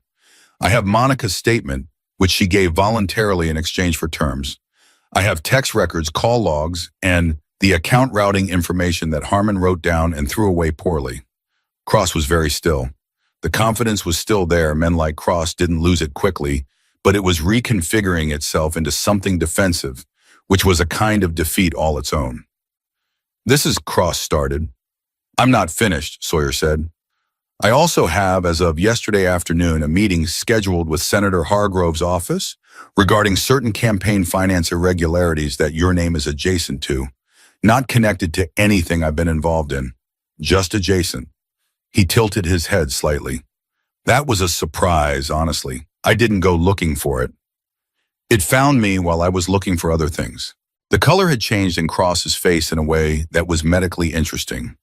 "I have Monica's statement, which she gave voluntarily in exchange for terms. I have text records, call logs, and the account routing information that Harmon wrote down and threw away poorly." Cross was very still. The confidence was still there. Men like Cross didn't lose it quickly, but it was reconfiguring itself into something defensive, which was a kind of defeat all its own. This is Cross started. I'm not finished, Sawyer said. I also have, as of yesterday afternoon, a meeting scheduled with Senator Hargrove's office regarding certain campaign finance irregularities that your name is adjacent to, not connected to anything I've been involved in, just adjacent. He tilted his head slightly. That was a surprise, honestly. I didn't go looking for it. It found me while I was looking for other things. The color had changed in Cross's face in a way that was medically interesting.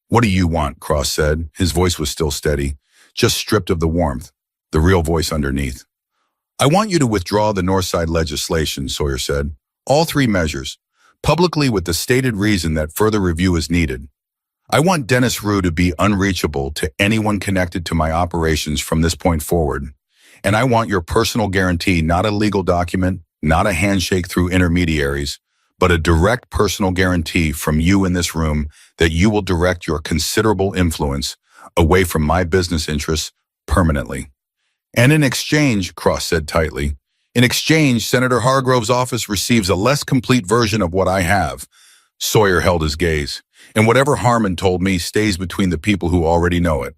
What do you want? Cross said. His voice was still steady, just stripped of the warmth, the real voice underneath. I want you to withdraw the Northside legislation, Sawyer said. All 3 measures, publicly with the stated reason that further review is needed. I want Dennis Rue to be unreachable to anyone connected to my operations from this point forward. And I want your personal guarantee, not a legal document, not a handshake through intermediaries, but a direct personal guarantee from you in this room that you will direct your considerable influence away from my business interests permanently. And in exchange, Cross said tightly, in exchange, Senator Hargrove's office receives a less complete version of what I have. Sawyer held his gaze. And whatever Harmon told me stays between the people who already know it.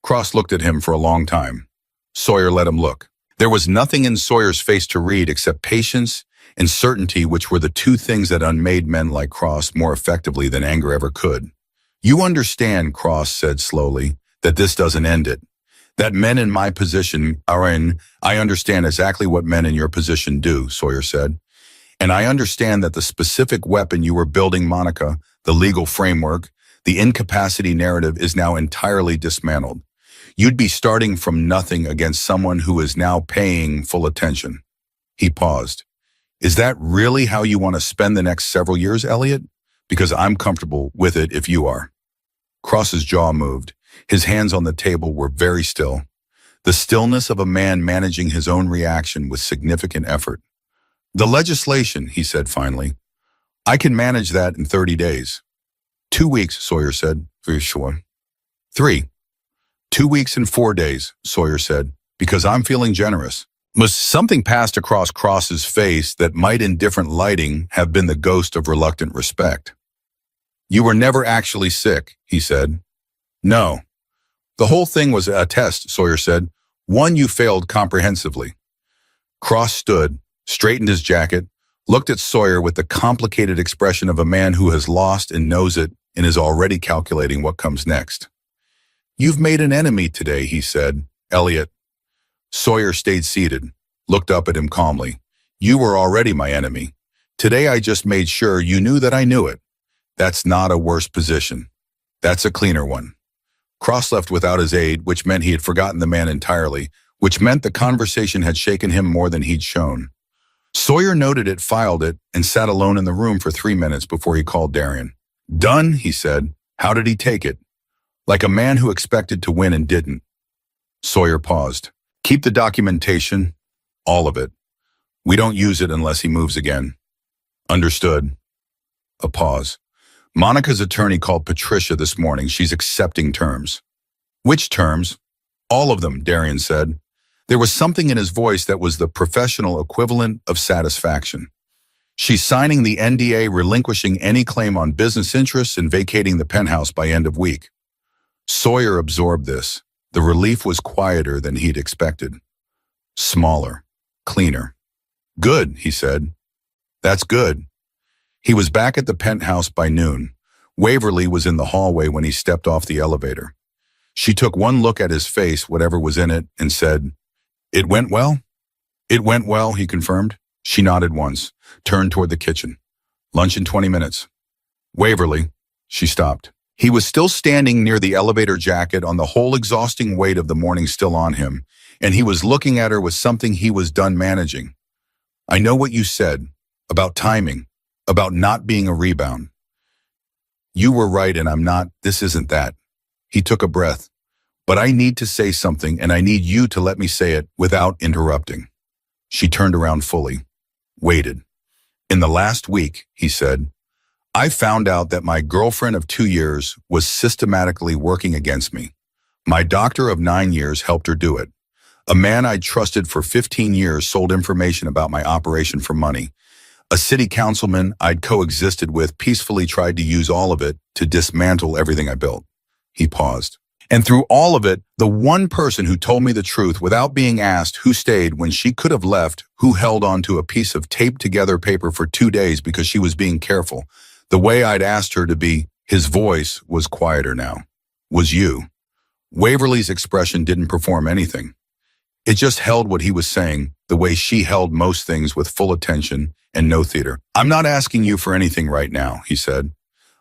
Cross looked at him for a long time. Sawyer let him look. There was nothing in Sawyer's face to read except patience and certainty, which were the 2 things that unmade men like Cross more effectively than anger ever could. You understand, Cross said slowly, that this doesn't end it. That men in my position are in, I understand exactly what men in your position do, Sawyer said. And I understand that the specific weapon you were building, Monica, the legal framework, the incapacity narrative is now entirely dismantled. You'd be starting from nothing against someone who is now paying full attention. He paused. Is that really how you want to spend the next several years, Elliot? Because I'm comfortable with it if you are. Cross's jaw moved. His hands on the table were very still. The stillness of a man managing his own reaction with significant effort. The legislation, he said finally. I can manage that in 30 days. 2 weeks, Sawyer said. Very sure. 3. 2 weeks and 4 days, Sawyer said, because I'm feeling generous. Something passed across Cross's face that might in different lighting have been the ghost of reluctant respect. You were never actually sick, he said. No. The whole thing was a test, Sawyer said. One you failed comprehensively. Cross stood, straightened his jacket, looked at Sawyer with the complicated expression of a man who has lost and knows it and is already calculating what comes next. You've made an enemy today, he said. Elliot. Sawyer stayed seated, looked up at him calmly. You were already my enemy. Today I just made sure you knew that I knew it. That's not a worse position. That's a cleaner one. Cross left without his aide, which meant he had forgotten the man entirely, which meant the conversation had shaken him more than he'd shown. Sawyer noted it, filed it, and sat alone in the room for 3 minutes before he called Darian. Done, he said. How did he take it? Like a man who expected to win and didn't. Sawyer paused. Keep the documentation, all of it. We don't use it unless he moves again. Understood. A pause. Monica's attorney called Patricia this morning. She's accepting terms. Which terms? All of them, Darian said. There was something in his voice that was the professional equivalent of satisfaction. She's signing the NDA, relinquishing any claim on business interests and vacating the penthouse by end of week. Sawyer absorbed this. The relief was quieter than he'd expected. Smaller, cleaner. Good, he said. That's good. He was back at the penthouse by noon. Waverly was in the hallway when he stepped off the elevator. She took one look at his face, whatever was in it, and said, It went well? It went well, he confirmed. She nodded once, turned toward the kitchen. Lunch in 20 minutes. Waverly, she stopped. He was still standing near the elevator jacket, on the whole exhausting weight of the morning still on him, and he was looking at her with something he was done managing. I know what you said, about timing, about not being a rebound. You were right and I'm not, this isn't that. He took a breath. But I need to say something and I need you to let me say it without interrupting. She turned around fully, waited. In the last week, he said, I found out that my girlfriend of 2 years was systematically working against me. My doctor of 9 years helped her do it. A man I'd trusted for 15 years sold information about my operation for money. A city councilman I'd coexisted with peacefully tried to use all of it to dismantle everything I built. He paused. And through all of it, the one person who told me the truth without being asked who stayed when she could have left, who held onto a piece of taped-together paper for 2 days because she was being careful, the way I'd asked her to be, his voice was quieter now, was you. Waverly's expression didn't perform anything. It just held what he was saying, the way she held most things with full attention and no theater. I'm not asking you for anything right now, he said.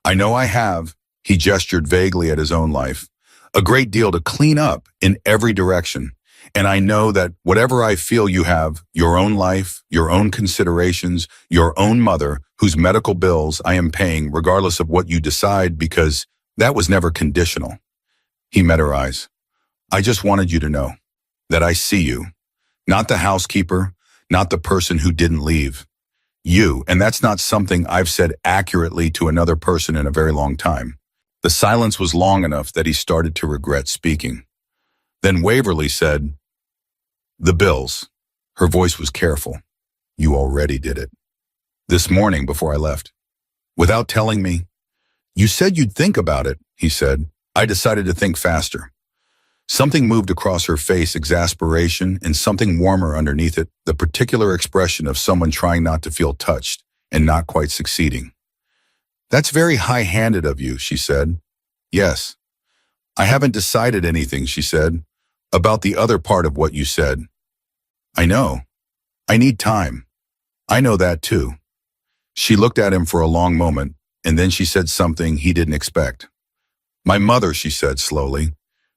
I know I have, he gestured vaguely at his own life, a great deal to clean up in every direction. And I know that whatever I feel you have, your own life, your own considerations, your own mother, whose medical bills I am paying regardless of what you decide, because that was never conditional. He met her eyes. I just wanted you to know that I see you, not the housekeeper, not the person who didn't leave. You, and that's not something I've said accurately to another person in a very long time. The silence was long enough that he started to regret speaking. Then Waverly said, the bills. Her voice was careful. You already did it. This morning before I left. Without telling me. You said you'd think about it, he said. I decided to think faster. Something moved across her face, exasperation, and something warmer underneath it, the particular expression of someone trying not to feel touched and not quite succeeding. That's very high-handed of you, she said. Yes. I haven't decided anything, she said, about the other part of what you said. I know. I need time. I know that too. She looked at him for a long moment, and then she said something he didn't expect. My mother, she said slowly.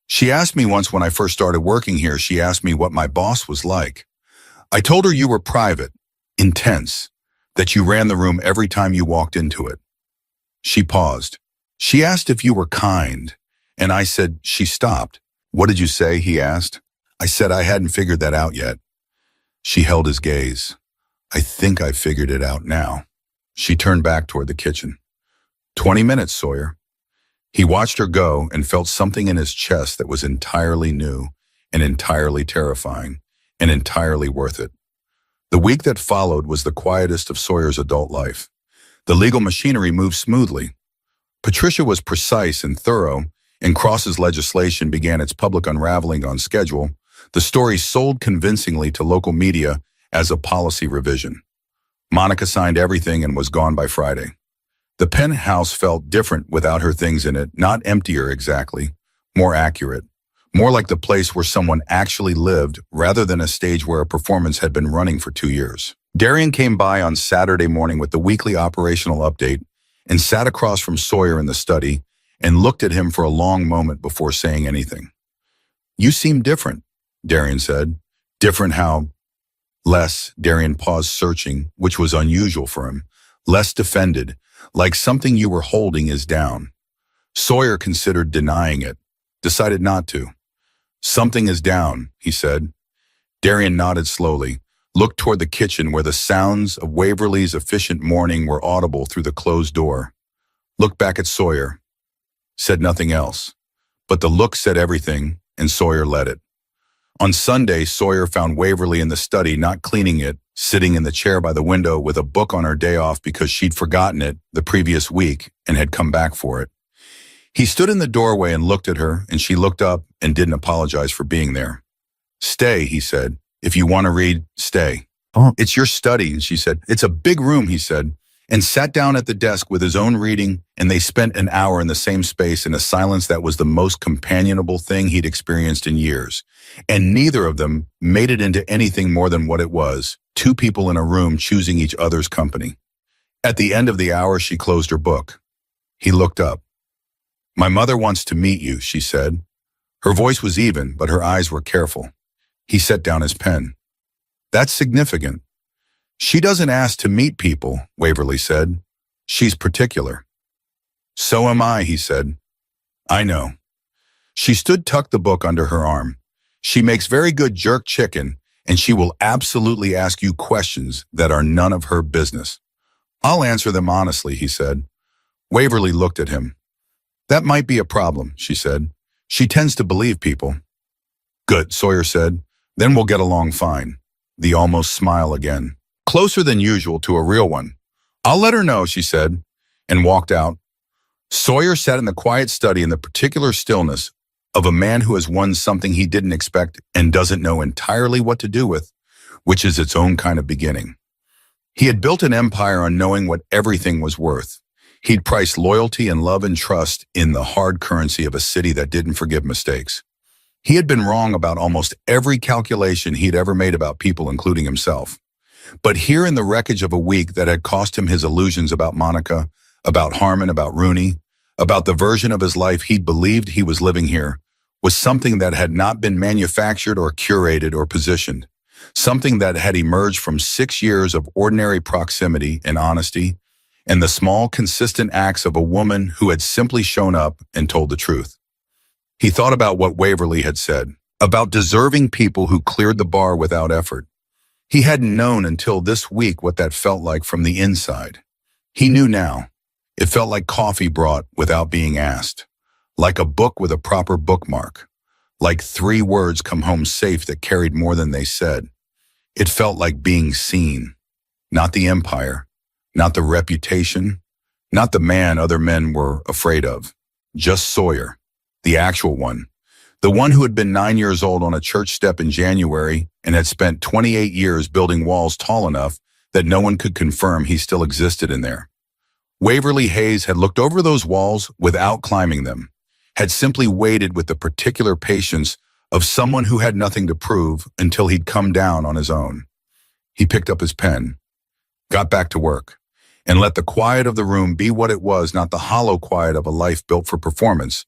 She asked me once when I first started working here, she asked me what my boss was like. I told her you were private, intense, that you ran the room every time you walked into it. She paused. She asked if you were kind, and I said she stopped. What did you say, he asked. I said I hadn't figured that out yet. She held his gaze. I think I figured it out now. She turned back toward the kitchen. 20 minutes, Sawyer. He watched her go and felt something in his chest that was entirely new and entirely terrifying and entirely worth it. The week that followed was the quietest of Sawyer's adult life. The legal machinery moved smoothly. Patricia was precise and thorough, and Cross's legislation began its public unraveling on schedule. The story sold convincingly to local media as a policy revision. Monica signed everything and was gone by Friday. The penthouse felt different without her things in it, not emptier exactly, more accurate, more like the place where someone actually lived rather than a stage where a performance had been running for 2 years. Darian came by on Saturday morning with the weekly operational update and sat across from Sawyer in the study and looked at him for a long moment before saying anything. You seem different, Darian said. Different how? Less, Darian paused searching, which was unusual for him. Less defended, like something you were holding is down. Sawyer considered denying it, decided not to. Something is down, he said. Darian nodded slowly, looked toward the kitchen where the sounds of Waverly's efficient morning were audible through the closed door. Looked back at Sawyer. Said nothing else. But the look said everything, and Sawyer let it. On Sunday, Sawyer found Waverly in the study, not cleaning it, sitting in the chair by the window with a book on her day off because she'd forgotten it the previous week and had come back for it. He stood in the doorway and looked at her, and she looked up and didn't apologize for being there. Stay, he said. If you want to read, stay. Oh. It's your study, she said. It's a big room, he said, and sat down at the desk with his own reading, and they spent an hour in the same space in a silence that was the most companionable thing he'd experienced in years. And neither of them made it into anything more than what it was, two people in a room choosing each other's company. At the end of the hour, she closed her book. He looked up. My mother wants to meet you, she said. Her voice was even, but her eyes were careful. He set down his pen. That's significant. She doesn't ask to meet people, Waverly said. She's particular. So am I, he said. I know. She tucked the book under her arm. She makes very good jerk chicken, and she will absolutely ask you questions that are none of her business. I'll answer them honestly, he said. Waverly looked at him. That might be a problem, she said. She tends to believe people. Good, Sawyer said. Then we'll get along fine. The almost smile again. Closer than usual to a real one. I'll let her know, she said, and walked out. Sawyer sat in the quiet study in the particular stillness of a man who has won something he didn't expect and doesn't know entirely what to do with, which is its own kind of beginning. He had built an empire on knowing what everything was worth. He'd priced loyalty and love and trust in the hard currency of a city that didn't forgive mistakes. He had been wrong about almost every calculation he'd ever made about people, including himself. But here in the wreckage of a week that had cost him his illusions about Monica, about Harmon, about Rooney, about the version of his life he'd believed he was living here, was something that had not been manufactured or curated or positioned. Something that had emerged from 6 years of ordinary proximity and honesty, and the small, consistent acts of a woman who had simply shown up and told the truth. He thought about what Waverly had said, about deserving people who cleared the bar without effort. He hadn't known until this week what that felt like from the inside. He knew now. It felt like coffee brought without being asked, like a book with a proper bookmark, like 3 words come home safe that carried more than they said. It felt like being seen, not the empire, not the reputation, not the man other men were afraid of, just Sawyer, the actual one, the one who had been 9 years old on a church step in January and had spent 28 years building walls tall enough that no one could confirm he still existed in there. Waverly Hayes had looked over those walls without climbing them, had simply waited with the particular patience of someone who had nothing to prove until he'd come down on his own. He picked up his pen, got back to work, and let the quiet of the room be what it was, not the hollow quiet of a life built for performance,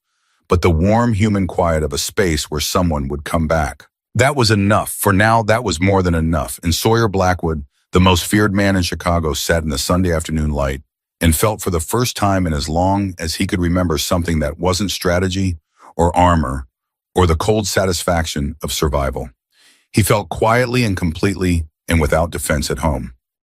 but the warm human quiet of a space where someone would come back. That was enough. For now, that was more than enough. And Sawyer Blackwood, the most feared man in Chicago, sat in the Sunday afternoon light and felt for the first time in as long as he could remember something that wasn't strategy or armor or the cold satisfaction of survival. He felt quietly and completely and without defense at home.